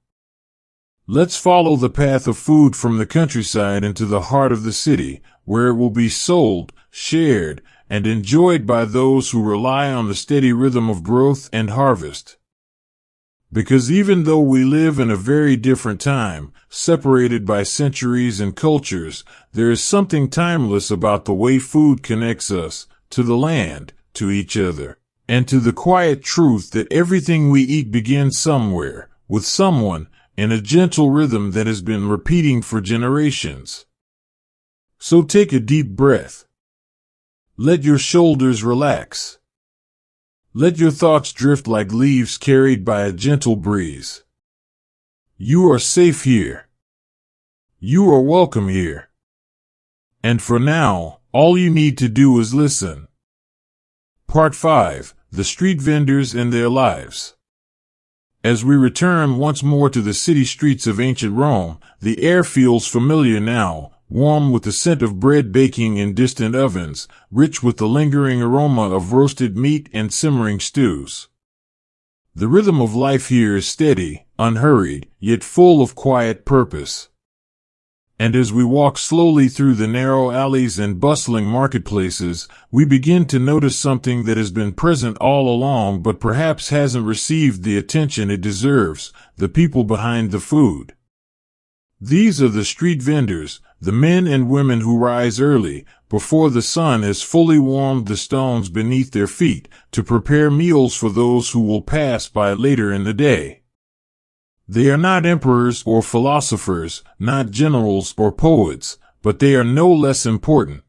Let's follow the path of food from the countryside into the heart of the city, where it will be sold, shared, and enjoyed by those who rely on the steady rhythm of growth and harvest. Because even though we live in a very different time, separated by centuries and cultures, there is something timeless about the way food connects us, to the land, to each other, and to the quiet truth that everything we eat begins somewhere, with someone, in a gentle rhythm that has been repeating for generations. So take a deep breath. Let your shoulders relax. Let your thoughts drift like leaves carried by a gentle breeze. You are safe here. You are welcome here. And for now, all you need to do is listen. Part 5. The Street Vendors and Their Lives. As we return once more to the city streets of ancient Rome, the air feels familiar now, warm with the scent of bread baking in distant ovens, rich with the lingering aroma of roasted meat and simmering stews. The rhythm of life here is steady, unhurried, yet full of quiet purpose. And as we walk slowly through the narrow alleys and bustling marketplaces, we begin to notice something that has been present all along but perhaps hasn't received the attention it deserves: the people behind the food. These are the street vendors, the men and women who rise early, before the sun has fully warmed the stones beneath their feet, to prepare meals for those who will pass by later in the day. They are not emperors or philosophers, not generals or poets, but they are no less important.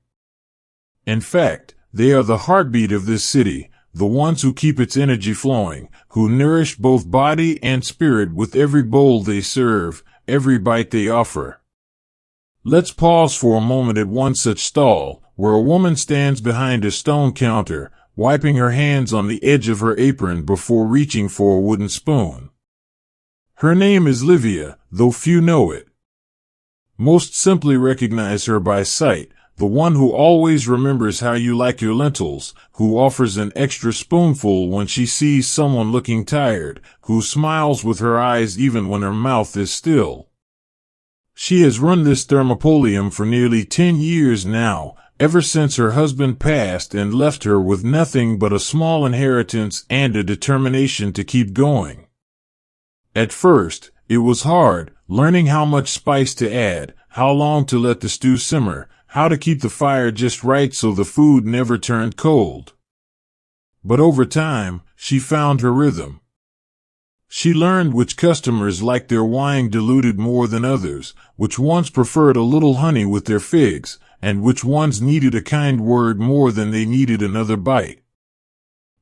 In fact, they are the heartbeat of this city, the ones who keep its energy flowing, who nourish both body and spirit with every bowl they serve, every bite they offer. Let's pause for a moment at one such stall, where a woman stands behind a stone counter, wiping her hands on the edge of her apron before reaching for a wooden spoon. Her name is Livia, though few know it. Most simply recognize her by sight, the one who always remembers how you like your lentils, who offers an extra spoonful when she sees someone looking tired, who smiles with her eyes even when her mouth is still. She has run this thermopolium for nearly 10 years now, ever since her husband passed and left her with nothing but a small inheritance and a determination to keep going. At first, it was hard, learning how much spice to add, how long to let the stew simmer, how to keep the fire just right so the food never turned cold. But over time, she found her rhythm. She learned which customers liked their wine diluted more than others, which ones preferred a little honey with their figs, and which ones needed a kind word more than they needed another bite.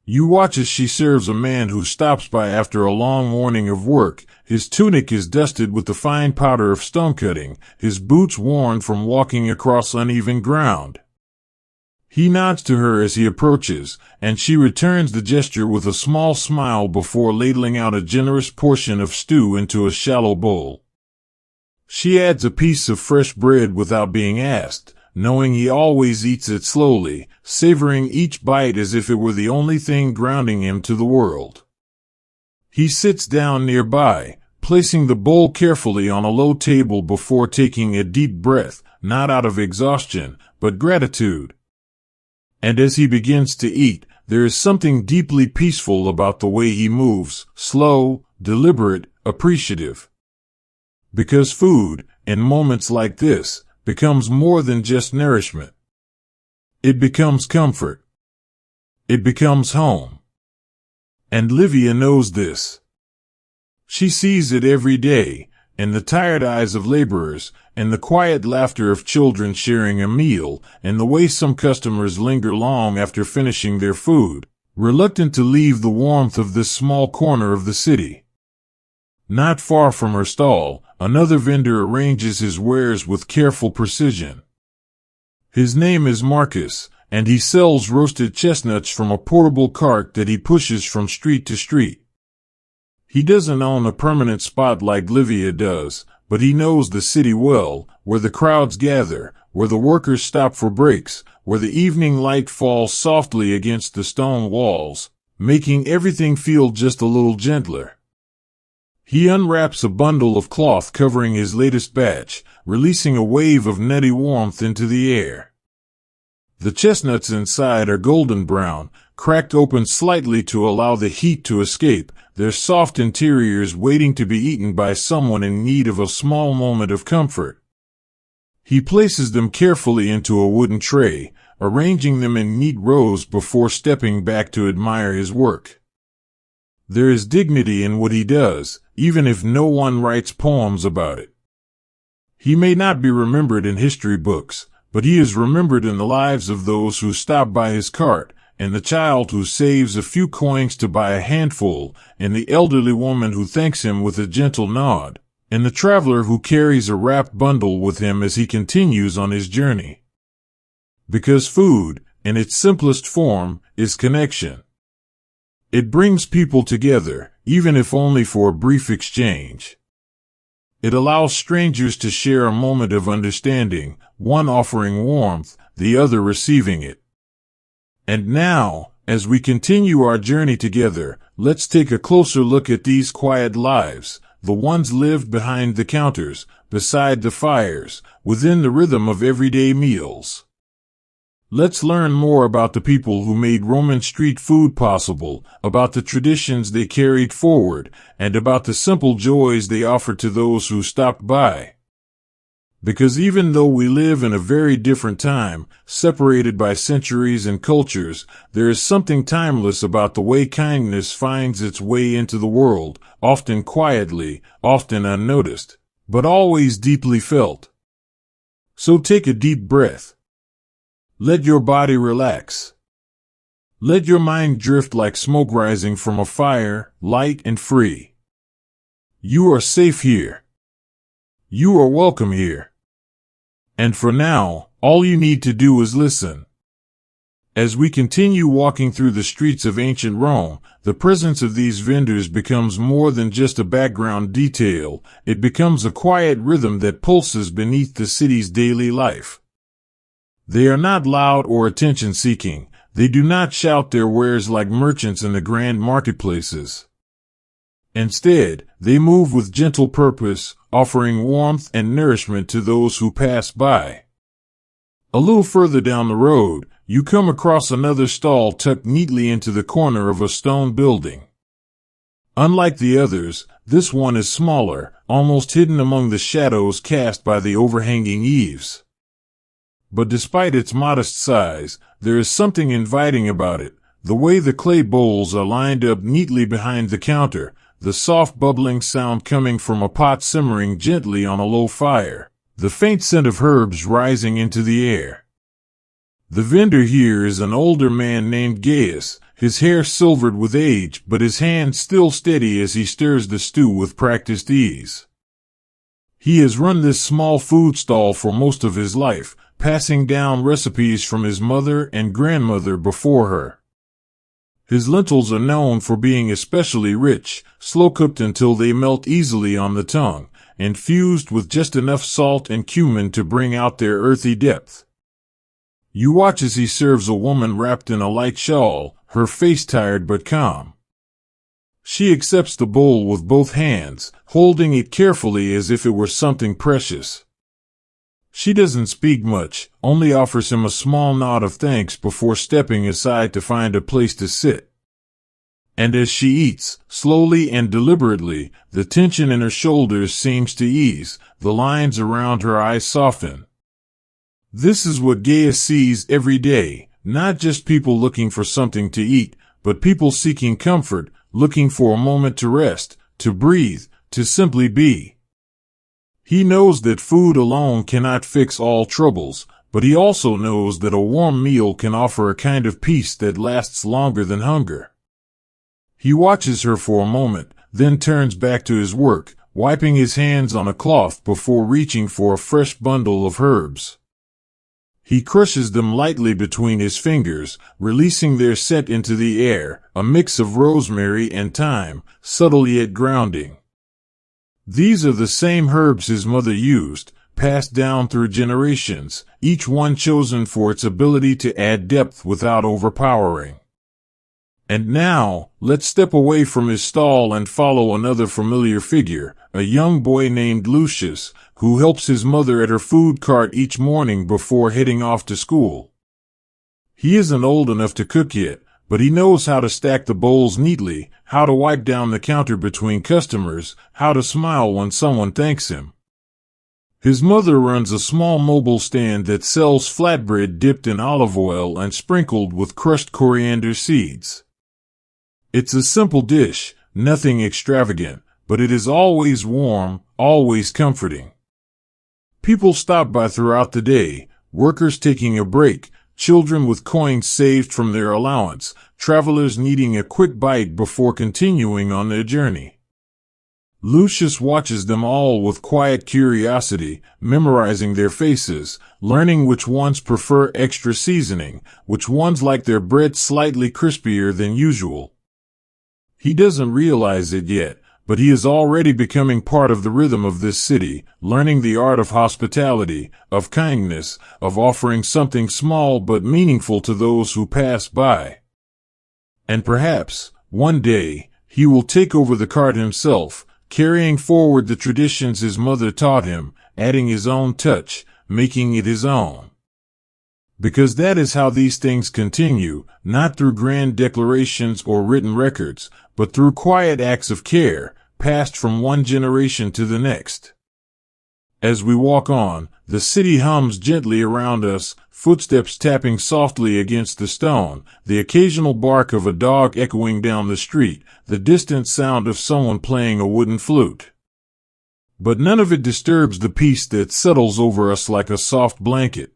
You watch as she serves a man who stops by after a long morning of work. His tunic is dusted with the fine powder of stonecutting, his boots worn from walking across uneven ground. He nods to her as he approaches, and she returns the gesture with a small smile before ladling out a generous portion of stew into a shallow bowl. She adds a piece of fresh bread without being asked, knowing he always eats it slowly, savoring each bite as if it were the only thing grounding him to the world. He sits down nearby, placing the bowl carefully on a low table before taking a deep breath, not out of exhaustion, but gratitude. And as he begins to eat, there is something deeply peaceful about the way he moves, slow, deliberate, appreciative. Because food, in moments like this, becomes more than just nourishment. It becomes comfort. It becomes home. And Livia knows this. She sees it every day, in the tired eyes of laborers, in the quiet laughter of children sharing a meal, and the way some customers linger long after finishing their food, reluctant to leave the warmth of this small corner of the city. Not far from her stall, another vendor arranges his wares with careful precision. His name is Marcus, and he sells roasted chestnuts from a portable cart that he pushes from street to street. He doesn't own a permanent spot like Livia does, but he knows the city well, where the crowds gather, where the workers stop for breaks, where the evening light falls softly against the stone walls, making everything feel just a little gentler. He unwraps a bundle of cloth covering his latest batch, releasing a wave of nutty warmth into the air. The chestnuts inside are golden brown, cracked open slightly to allow the heat to escape, their soft interiors waiting to be eaten by someone in need of a small moment of comfort. He places them carefully into a wooden tray, arranging them in neat rows before stepping back to admire his work. There is dignity in what he does, even if no one writes poems about it. He may not be remembered in history books, but he is remembered in the lives of those who stop by his cart, and the child who saves a few coins to buy a handful, and the elderly woman who thanks him with a gentle nod, and the traveler who carries a wrapped bundle with him as he continues on his journey. Because food, in its simplest form, is connection. It brings people together, even if only for a brief exchange. It allows strangers to share a moment of understanding, one offering warmth, the other receiving it. And now, as we continue our journey together, let's take a closer look at these quiet lives, the ones lived behind the counters, beside the fires, within the rhythm of everyday meals. Let's learn more about the people who made Roman street food possible, about the traditions they carried forward, and about the simple joys they offered to those who stopped by. Because even though we live in a very different time, separated by centuries and cultures, there is something timeless about the way kindness finds its way into the world, often quietly, often unnoticed, but always deeply felt. So take a deep breath. Let your body relax. Let your mind drift like smoke rising from a fire, light and free. You are safe here. You are welcome here. And for now, all you need to do is listen. As we continue walking through the streets of ancient Rome, the presence of these vendors becomes more than just a background detail, it becomes a quiet rhythm that pulses beneath the city's daily life. They are not loud or attention-seeking, they do not shout their wares like merchants in the grand marketplaces. Instead, they move with gentle purpose, offering warmth and nourishment to those who pass by. A little further down the road, you come across another stall tucked neatly into the corner of a stone building. Unlike the others, this one is smaller, almost hidden among the shadows cast by the overhanging eaves. But despite its modest size, there is something inviting about it, the way the clay bowls are lined up neatly behind the counter, the soft bubbling sound coming from a pot simmering gently on a low fire, the faint scent of herbs rising into the air. The vendor here is an older man named Gaius, his hair silvered with age but his hands still steady as he stirs the stew with practiced ease. He has run this small food stall for most of his life, passing down recipes from his mother and grandmother before her. His lentils are known for being especially rich, slow-cooked until they melt easily on the tongue, infused with just enough salt and cumin to bring out their earthy depth. You watch as he serves a woman wrapped in a light shawl, her face tired but calm. She accepts the bowl with both hands, holding it carefully as if it were something precious. She doesn't speak much, only offers him a small nod of thanks before stepping aside to find a place to sit. And as she eats, slowly and deliberately, the tension in her shoulders seems to ease, the lines around her eyes soften. This is what Gaia sees every day, not just people looking for something to eat, but people seeking comfort, looking for a moment to rest, to breathe, to simply be. He knows that food alone cannot fix all troubles, but he also knows that a warm meal can offer a kind of peace that lasts longer than hunger. He watches her for a moment, then turns back to his work, wiping his hands on a cloth before reaching for a fresh bundle of herbs. He crushes them lightly between his fingers, releasing their scent into the air, a mix of rosemary and thyme, subtle yet grounding. These are the same herbs his mother used, passed down through generations, each one chosen for its ability to add depth without overpowering. And now, let's step away from his stall and follow another familiar figure, a young boy named Lucius, who helps his mother at her food cart each morning before heading off to school. He isn't old enough to cook yet, but he knows how to stack the bowls neatly, how to wipe down the counter between customers, how to smile when someone thanks him. His mother runs a small mobile stand that sells flatbread dipped in olive oil and sprinkled with crushed coriander seeds. It's a simple dish, nothing extravagant, but it is always warm, always comforting. People stop by throughout the day, workers taking a break, children with coins saved from their allowance, travelers needing a quick bite before continuing on their journey. Lucius watches them all with quiet curiosity, memorizing their faces, learning which ones prefer extra seasoning, which ones like their bread slightly crispier than usual. He doesn't realize it yet, but he is already becoming part of the rhythm of this city, learning the art of hospitality, of kindness, of offering something small but meaningful to those who pass by. And perhaps, one day, he will take over the cart himself, carrying forward the traditions his mother taught him, adding his own touch, making it his own. Because that is how these things continue, not through grand declarations or written records, but through quiet acts of care, passed from one generation to the next. As we walk on, the city hums gently around us, footsteps tapping softly against the stone, the occasional bark of a dog echoing down the street, the distant sound of someone playing a wooden flute. But none of it disturbs the peace that settles over us like a soft blanket.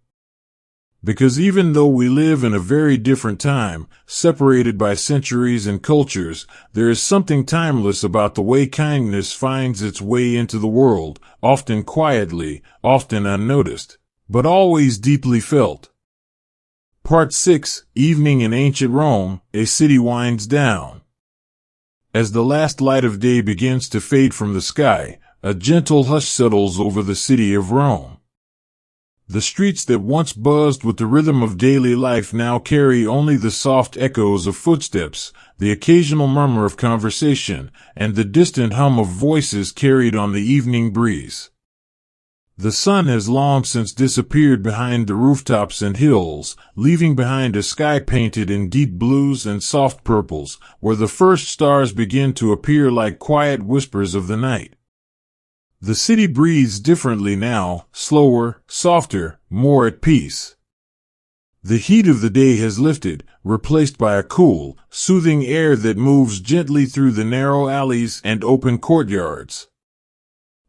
Because even though we live in a very different time, separated by centuries and cultures, there is something timeless about the way kindness finds its way into the world, often quietly, often unnoticed, but always deeply felt. Part 6, Evening in Ancient Rome, a city winds down. As the last light of day begins to fade from the sky, a gentle hush settles over the city of Rome. The streets that once buzzed with the rhythm of daily life now carry only the soft echoes of footsteps, the occasional murmur of conversation, and the distant hum of voices carried on the evening breeze. The sun has long since disappeared behind the rooftops and hills, leaving behind a sky painted in deep blues and soft purples, where the first stars begin to appear like quiet whispers of the night. The city breathes differently now, slower, softer, more at peace. The heat of the day has lifted, replaced by a cool, soothing air that moves gently through the narrow alleys and open courtyards.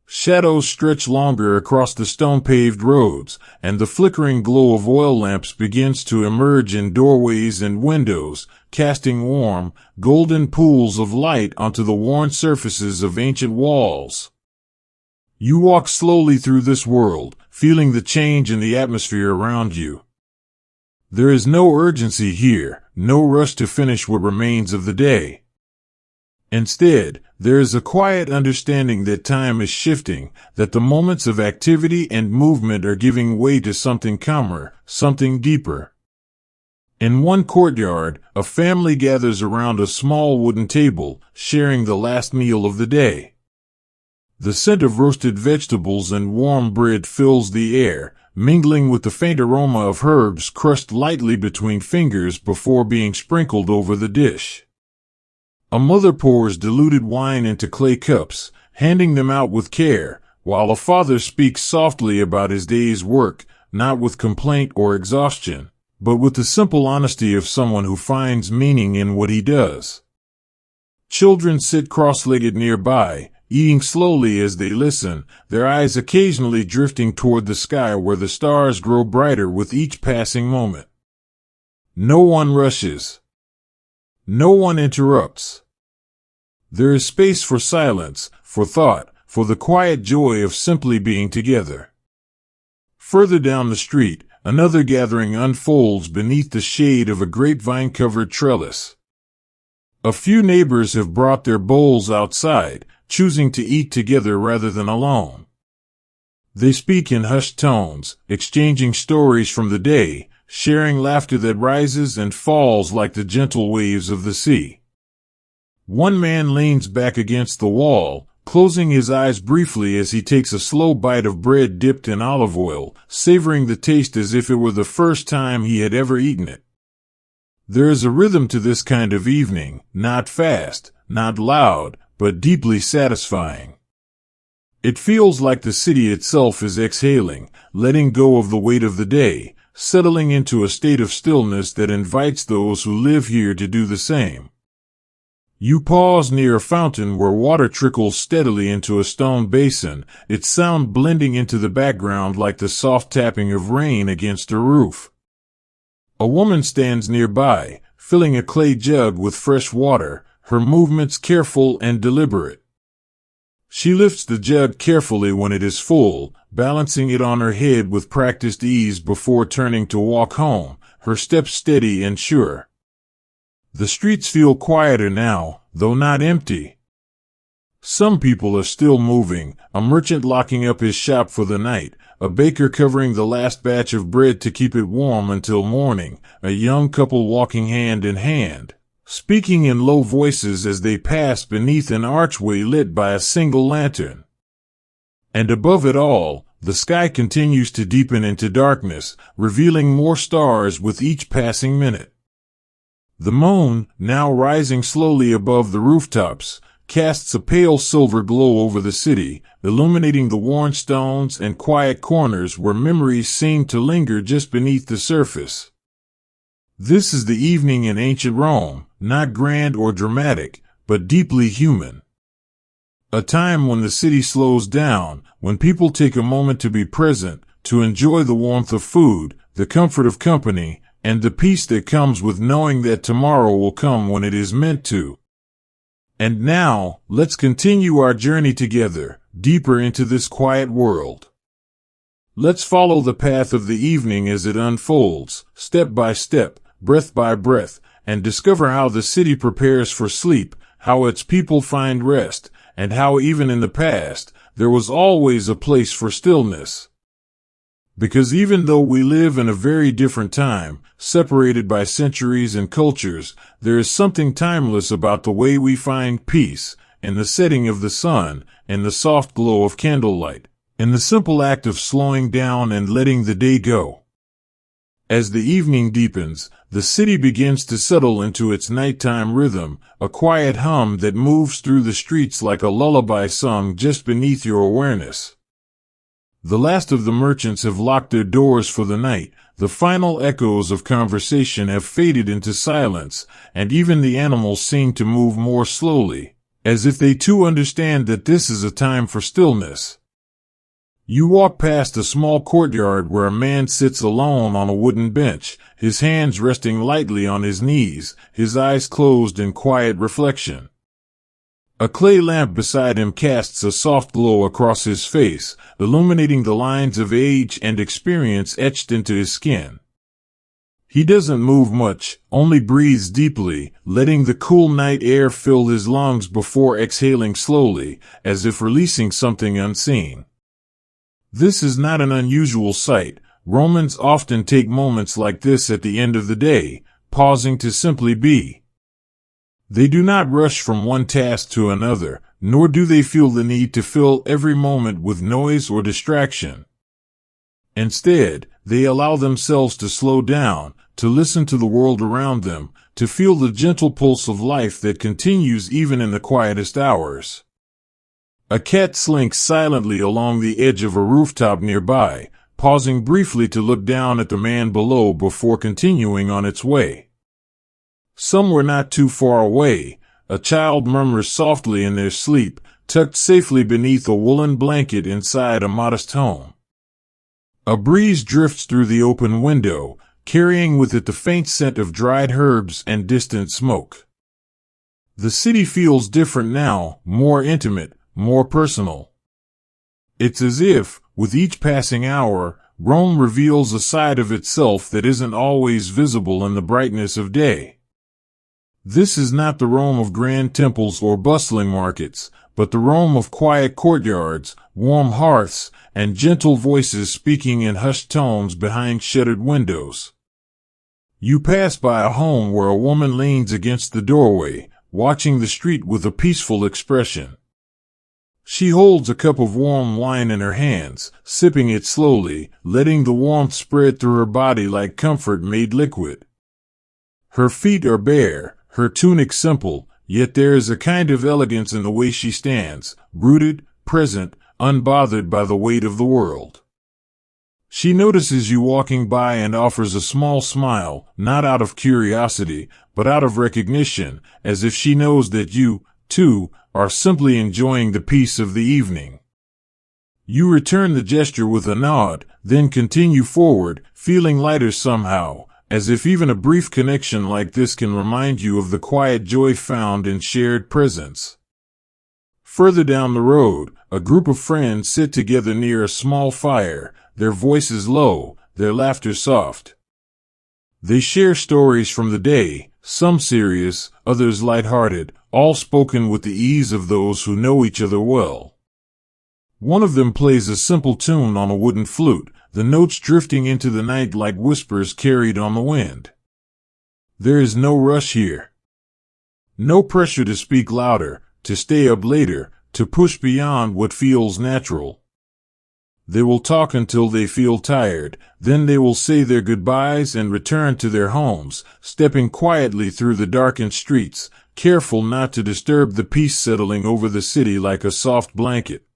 Shadows stretch longer across the stone-paved roads, and the flickering glow of oil lamps begins to emerge in doorways and windows, casting warm, golden pools of light onto the worn surfaces of ancient walls. You walk slowly through this world, feeling the change in the atmosphere around you. There is no urgency here, no rush to finish what remains of the day. Instead, there is a quiet understanding that time is shifting, that the moments of activity and movement are giving way to something calmer, something deeper. In one courtyard, a family gathers around a small wooden table, sharing the last meal of the day. The scent of roasted vegetables and warm bread fills the air, mingling with the faint aroma of herbs crushed lightly between fingers before being sprinkled over the dish. A mother pours diluted wine into clay cups, handing them out with care, while a father speaks softly about his day's work, not with complaint or exhaustion, but with the simple honesty of someone who finds meaning in what he does. Children sit cross-legged nearby, eating slowly as they listen, their eyes occasionally drifting toward the sky where the stars grow brighter with each passing moment. No one rushes. No one interrupts. There is space for silence, for thought, for the quiet joy of simply being together. Further down the street, another gathering unfolds beneath the shade of a grapevine-covered trellis. A few neighbors have brought their bowls outside, choosing to eat together rather than alone. They speak in hushed tones, exchanging stories from the day, sharing laughter that rises and falls like the gentle waves of the sea. One man leans back against the wall, closing his eyes briefly as he takes a slow bite of bread dipped in olive oil, savoring the taste as if it were the first time he had ever eaten it. There is a rhythm to this kind of evening, not fast, not loud, but deeply satisfying. It feels like the city itself is exhaling, letting go of the weight of the day, settling into a state of stillness that invites those who live here to do the same. You pause near a fountain where water trickles steadily into a stone basin, its sound blending into the background like the soft tapping of rain against a roof. A woman stands nearby, filling a clay jug with fresh water, her movements careful and deliberate. She lifts the jug carefully when it is full, balancing it on her head with practiced ease before turning to walk home, her steps steady and sure. The streets feel quieter now, though not empty. Some people are still moving, a merchant locking up his shop for the night, a baker covering the last batch of bread to keep it warm until morning, a young couple walking hand in hand, speaking in low voices as they pass beneath an archway lit by a single lantern. And above it all, the sky continues to deepen into darkness, revealing more stars with each passing minute. The moon, now rising slowly above the rooftops, casts a pale silver glow over the city, illuminating the worn stones and quiet corners where memories seem to linger just beneath the surface. This is the evening in ancient Rome, not grand or dramatic, but deeply human. A time when the city slows down, when people take a moment to be present, to enjoy the warmth of food, the comfort of company, and the peace that comes with knowing that tomorrow will come when it is meant to. And now, let's continue our journey together, deeper into this quiet world. Let's follow the path of the evening as it unfolds, step by step, breath by breath, and discover how the city prepares for sleep, how its people find rest, and how even in the past, there was always a place for stillness. Because even though we live in a very different time, separated by centuries and cultures, there is something timeless about the way we find peace, in the setting of the sun, in the soft glow of candlelight, in the simple act of slowing down and letting the day go. As the evening deepens, the city begins to settle into its nighttime rhythm, a quiet hum that moves through the streets like a lullaby sung just beneath your awareness. The last of the merchants have locked their doors for the night, the final echoes of conversation have faded into silence, and even the animals seem to move more slowly, as if they too understand that this is a time for stillness. You walk past a small courtyard where a man sits alone on a wooden bench, his hands resting lightly on his knees, his eyes closed in quiet reflection. A clay lamp beside him casts a soft glow across his face, illuminating the lines of age and experience etched into his skin. He doesn't move much, only breathes deeply, letting the cool night air fill his lungs before exhaling slowly, as if releasing something unseen. This is not an unusual sight. Romans often take moments like this at the end of the day, pausing to simply be. They do not rush from one task to another, nor do they feel the need to fill every moment with noise or distraction. Instead, they allow themselves to slow down, to listen to the world around them, to feel the gentle pulse of life that continues even in the quietest hours. A cat slinks silently along the edge of a rooftop nearby, pausing briefly to look down at the man below before continuing on its way. Somewhere not too far away, a child murmurs softly in their sleep, tucked safely beneath a woolen blanket inside a modest home. A breeze drifts through the open window, carrying with it the faint scent of dried herbs and distant smoke. The city feels different now, more intimate, more personal. It's as if, with each passing hour, Rome reveals a side of itself that isn't always visible in the brightness of day. This is not the Rome of grand temples or bustling markets, but the Rome of quiet courtyards, warm hearths, and gentle voices speaking in hushed tones behind shuttered windows. You pass by a home where a woman leans against the doorway, watching the street with a peaceful expression. She holds a cup of warm wine in her hands, sipping it slowly, letting the warmth spread through her body like comfort made liquid. Her feet are bare, her tunic simple, yet there is a kind of elegance in the way she stands, rooted, present, unbothered by the weight of the world. She notices you walking by and offers a small smile, not out of curiosity, but out of recognition, as if she knows that you, too, are simply enjoying the peace of the evening. You return the gesture with a nod, then continue forward, feeling lighter somehow, as if even a brief connection like this can remind you of the quiet joy found in shared presence. Further down the road, a group of friends sit together near a small fire, their voices low, their laughter soft. They share stories from the day, some serious, others light-hearted, all spoken with the ease of those who know each other well. One of them plays a simple tune on a wooden flute, the notes drifting into the night like whispers carried on the wind. There is no rush here. No pressure to speak louder, to stay up later, to push beyond what feels natural. They will talk until they feel tired, then they will say their goodbyes and return to their homes, stepping quietly through the darkened streets, careful not to disturb the peace settling over the city like a soft blanket.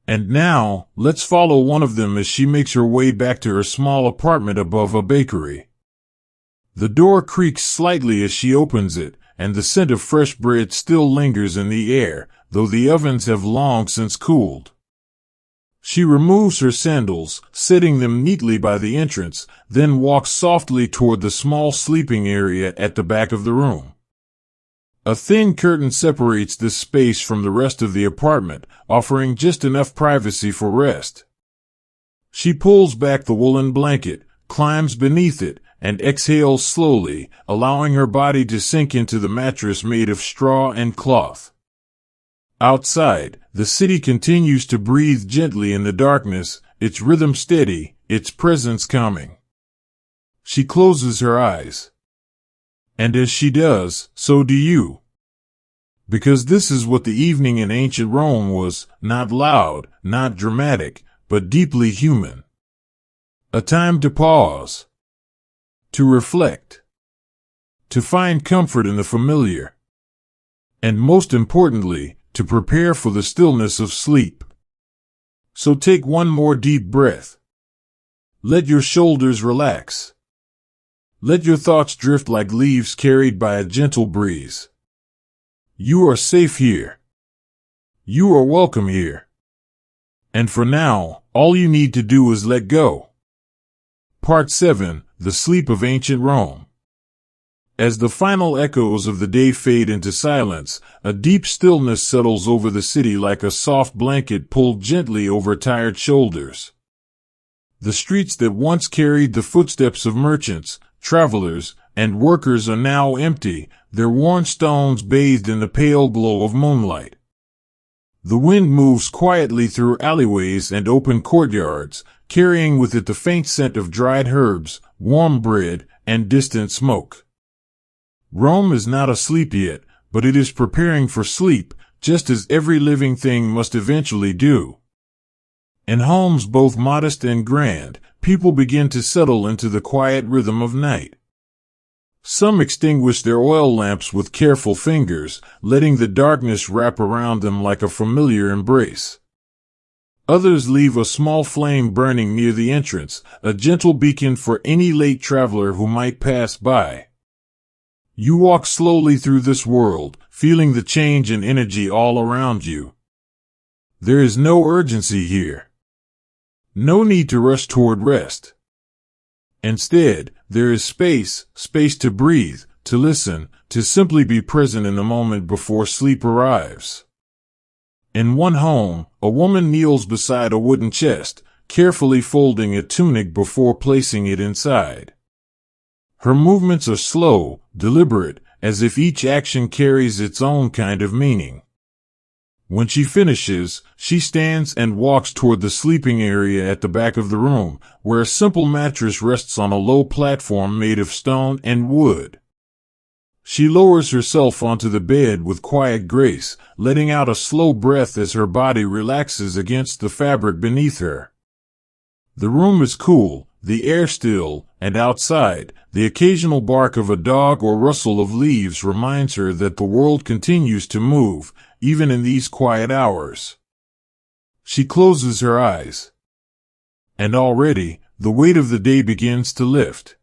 And now, let's follow one of them as she makes her way back to her small apartment above a bakery. The door creaks slightly as she opens it, and the scent of fresh bread still lingers in the air, though the ovens have long since cooled. She removes her sandals, setting them neatly by the entrance, then walks softly toward the small sleeping area at the back of the room. A thin curtain separates this space from the rest of the apartment, offering just enough privacy for rest. She pulls back the woolen blanket, climbs beneath it, and exhales slowly, allowing her body to sink into the mattress made of straw and cloth. Outside, the city continues to breathe gently in the darkness, its rhythm steady, its presence calming. She closes her eyes. And as she does, so do you. Because this is what the evening in ancient Rome was, not loud, not dramatic, but deeply human. A time to pause. To reflect. To find comfort in the familiar. And most importantly, to prepare for the stillness of sleep. So take one more deep breath. Let your shoulders relax. Let your thoughts drift like leaves carried by a gentle breeze. You are safe here. You are welcome here. And for now, all you need to do is let go. Part 7, The Sleep of Ancient Rome. As the final echoes of the day fade into silence, a deep stillness settles over the city like a soft blanket pulled gently over tired shoulders. The streets that once carried the footsteps of merchants, travelers, and workers are now empty, their worn stones bathed in the pale glow of moonlight. The wind moves quietly through alleyways and open courtyards, carrying with it the faint scent of dried herbs, warm bread, and distant smoke. Rome is not asleep yet, but it is preparing for sleep, just as every living thing must eventually do. In homes both modest and grand, people begin to settle into the quiet rhythm of night. Some extinguish their oil lamps with careful fingers, letting the darkness wrap around them like a familiar embrace. Others leave a small flame burning near the entrance, a gentle beacon for any late traveler who might pass by. You walk slowly through this world, feeling the change and energy all around you. There is no urgency here. No need to rush toward rest. Instead, there is space to breathe, to listen, to simply be present in the moment before sleep arrives. In one home, a woman kneels beside a wooden chest, carefully folding a tunic before placing it inside. Her movements are slow, deliberate, as if each action carries its own kind of meaning. When she finishes, she stands and walks toward the sleeping area at the back of the room, where a simple mattress rests on a low platform made of stone and wood. She lowers herself onto the bed with quiet grace, letting out a slow breath as her body relaxes against the fabric beneath her. The room is cool, the air still, and outside, the occasional bark of a dog or rustle of leaves reminds her that the world continues to move, even in these quiet hours. She closes her eyes. And already, the weight of the day begins to lift.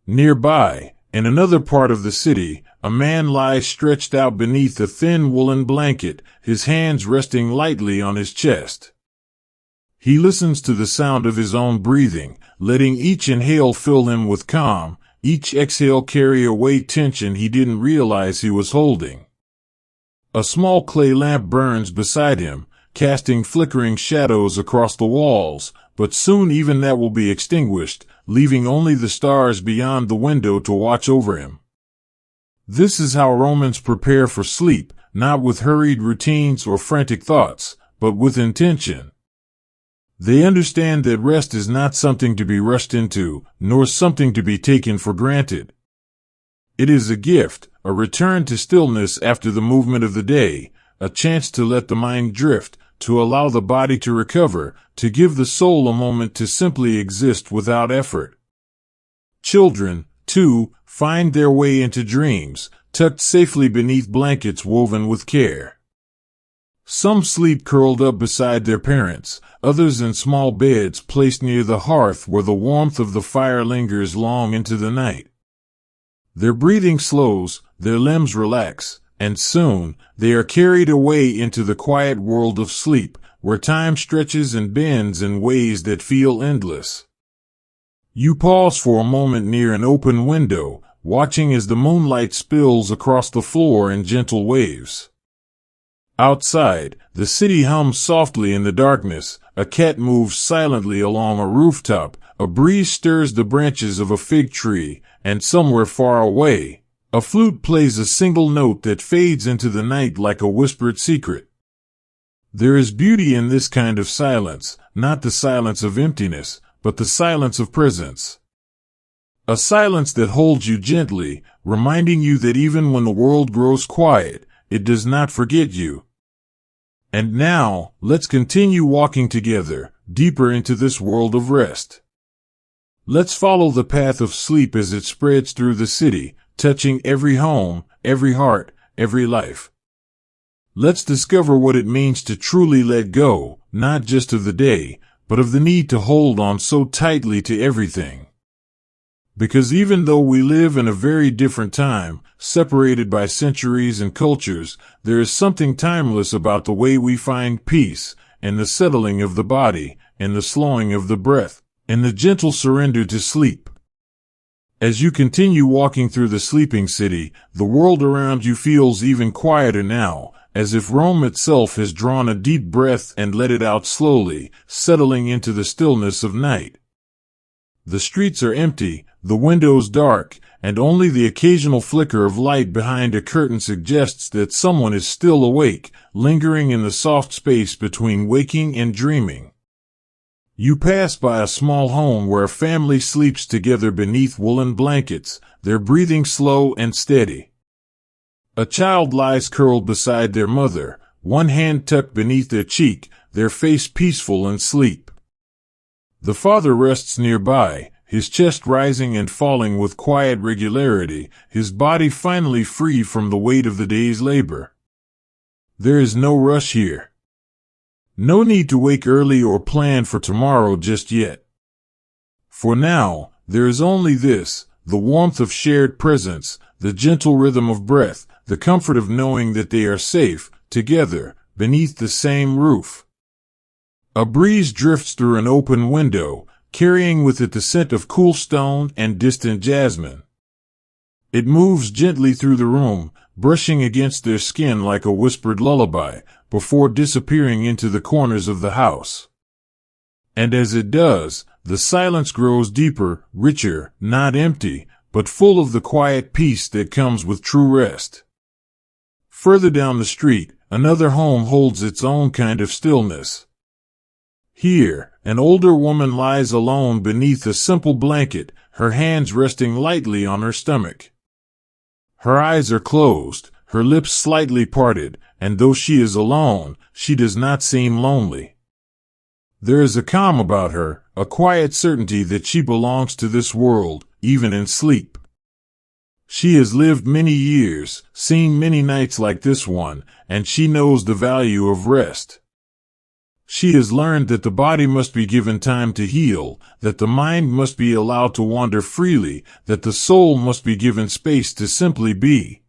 Nearby, in another part of the city, a man lies stretched out beneath a thin woolen blanket, his hands resting lightly on his chest. He listens to the sound of his own breathing, letting each inhale fill him with calm, each exhale carry away tension he didn't realize he was holding. A small clay lamp burns beside him, casting flickering shadows across the walls, but soon even that will be extinguished, leaving only the stars beyond the window to watch over him. This is how Romans prepare for sleep, not with hurried routines or frantic thoughts, but with intention. They understand that rest is not something to be rushed into, nor something to be taken for granted. It is a gift, a return to stillness after the movement of the day, a chance to let the mind drift, to allow the body to recover, to give the soul a moment to simply exist without effort. Children, too, find their way into dreams, tucked safely beneath blankets woven with care. Some sleep curled up beside their parents, others in small beds placed near the hearth where the warmth of the fire lingers long into the night. Their breathing slows, their limbs relax, and soon, they are carried away into the quiet world of sleep, where time stretches and bends in ways that feel endless. You pause for a moment near an open window, watching as the moonlight spills across the floor in gentle waves. Outside, the city hums softly in the darkness, a cat moves silently along a rooftop, a breeze stirs the branches of a fig tree, and somewhere far away, a flute plays a single note that fades into the night like a whispered secret. There is beauty in this kind of silence, not the silence of emptiness, but the silence of presence. A silence that holds you gently, reminding you that even when the world grows quiet, it does not forget you. And now, let's continue walking together, deeper into this world of rest. Let's follow the path of sleep as it spreads through the city, touching every home, every heart, every life. Let's discover what it means to truly let go, not just of the day, but of the need to hold on so tightly to everything. Because even though we live in a very different time, separated by centuries and cultures, there is something timeless about the way we find peace, and the settling of the body, and the slowing of the breath, and the gentle surrender to sleep. As you continue walking through the sleeping city, the world around you feels even quieter now, as if Rome itself has drawn a deep breath and let it out slowly, settling into the stillness of night. The streets are empty, the windows dark, and only the occasional flicker of light behind a curtain suggests that someone is still awake, lingering in the soft space between waking and dreaming. You pass by a small home where a family sleeps together beneath woolen blankets, their breathing slow and steady. A child lies curled beside their mother, one hand tucked beneath their cheek, their face peaceful in sleep. The father rests nearby, his chest rising and falling with quiet regularity, his body finally free from the weight of the day's labor. There is no rush here. No need to wake early or plan for tomorrow just yet. For now, there is only this, the warmth of shared presence, the gentle rhythm of breath, the comfort of knowing that they are safe, together, beneath the same roof. A breeze drifts through an open window, carrying with it the scent of cool stone and distant jasmine. It moves gently through the room, brushing against their skin like a whispered lullaby, before disappearing into the corners of the house. And as it does, the silence grows deeper, richer, not empty, but full of the quiet peace that comes with true rest. Further down the street, another home holds its own kind of stillness. Here, an older woman lies alone beneath a simple blanket, her hands resting lightly on her stomach. Her eyes are closed, her lips slightly parted, and though she is alone, she does not seem lonely. There is a calm about her, a quiet certainty that she belongs to this world, even in sleep. She has lived many years, seen many nights like this one, and she knows the value of rest. She has learned that the body must be given time to heal, that the mind must be allowed to wander freely, that the soul must be given space to simply be.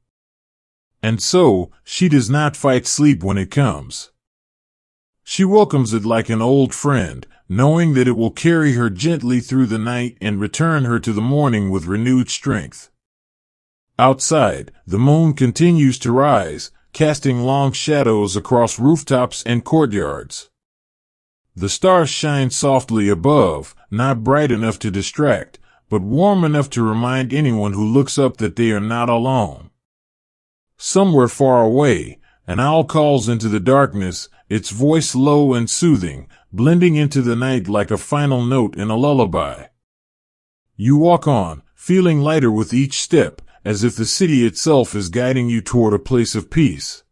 And so, she does not fight sleep when it comes. She welcomes it like an old friend, knowing that it will carry her gently through the night and return her to the morning with renewed strength. Outside, the moon continues to rise, casting long shadows across rooftops and courtyards. The stars shine softly above, not bright enough to distract, but warm enough to remind anyone who looks up that they are not alone. Somewhere far away, an owl calls into the darkness, its voice low and soothing, blending into the night like a final note in a lullaby. You walk on, feeling lighter with each step, as if the city itself is guiding you toward a place of peace.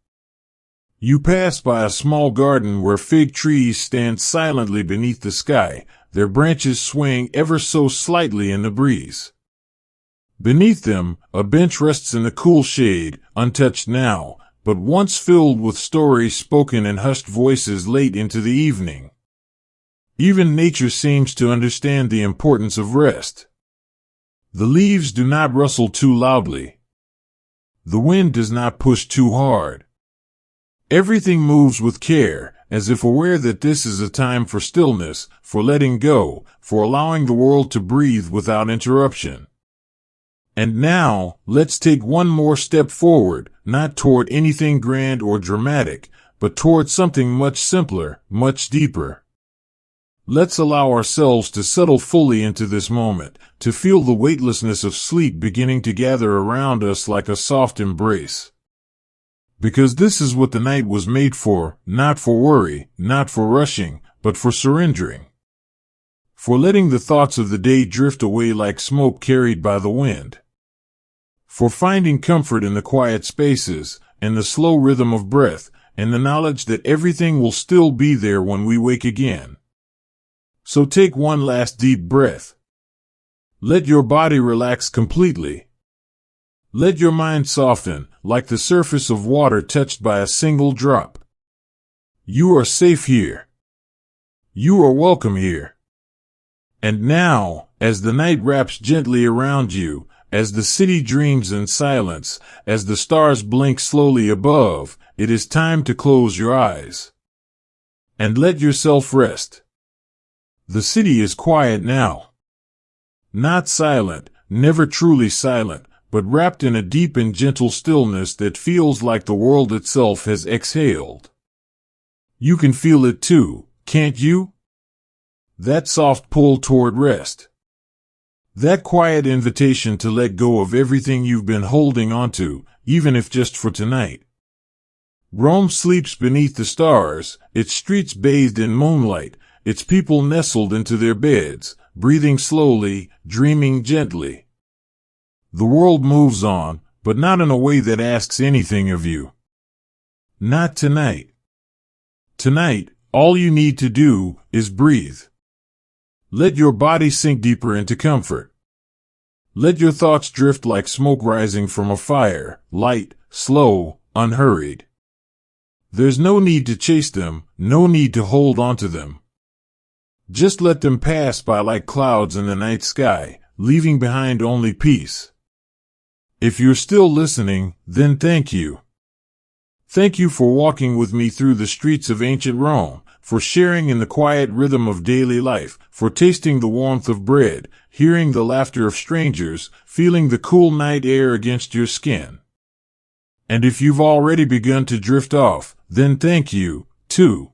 You pass by a small garden where fig trees stand silently beneath the sky, their branches swaying ever so slightly in the breeze. Beneath them, a bench rests in the cool shade, untouched now, but once filled with stories spoken in hushed voices late into the evening. Even nature seems to understand the importance of rest. The leaves do not rustle too loudly. The wind does not push too hard. Everything moves with care, as if aware that this is a time for stillness, for letting go, for allowing the world to breathe without interruption. And now, let's take one more step forward, not toward anything grand or dramatic, but toward something much simpler, much deeper. Let's allow ourselves to settle fully into this moment, to feel the weightlessness of sleep beginning to gather around us like a soft embrace. Because this is what the night was made for, not for worry, not for rushing, but for surrendering. For letting the thoughts of the day drift away like smoke carried by the wind. For finding comfort in the quiet spaces, in the slow rhythm of breath, and the knowledge that everything will still be there when we wake again. So take one last deep breath. Let your body relax completely. Let your mind soften, like the surface of water touched by a single drop. You are safe here. You are welcome here. And now, as the night wraps gently around you, as the city dreams in silence, as the stars blink slowly above, it is time to close your eyes. And let yourself rest. The city is quiet now. Not silent, never truly silent, but wrapped in a deep and gentle stillness that feels like the world itself has exhaled. You can feel it too, can't you? That soft pull toward rest. That quiet invitation to let go of everything you've been holding onto, even if just for tonight. Rome sleeps beneath the stars, its streets bathed in moonlight, its people nestled into their beds, breathing slowly, dreaming gently. The world moves on, but not in a way that asks anything of you. Not tonight. Tonight, all you need to do is breathe. Let your body sink deeper into comfort. Let your thoughts drift like smoke rising from a fire, light, slow, unhurried. There's no need to chase them, no need to hold on to them. Just let them pass by like clouds in the night sky, leaving behind only peace. If you're still listening, then thank you. Thank you for walking with me through the streets of ancient Rome, for sharing in the quiet rhythm of daily life, for tasting the warmth of bread, hearing the laughter of strangers, feeling the cool night air against your skin. And if you've already begun to drift off, then thank you, too,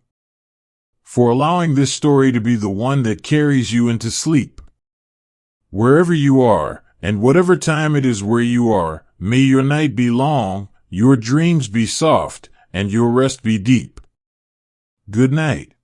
for allowing this story to be the one that carries you into sleep. Wherever you are, and whatever time it is where you are, may your night be long, your dreams be soft, and your rest be deep. Good night.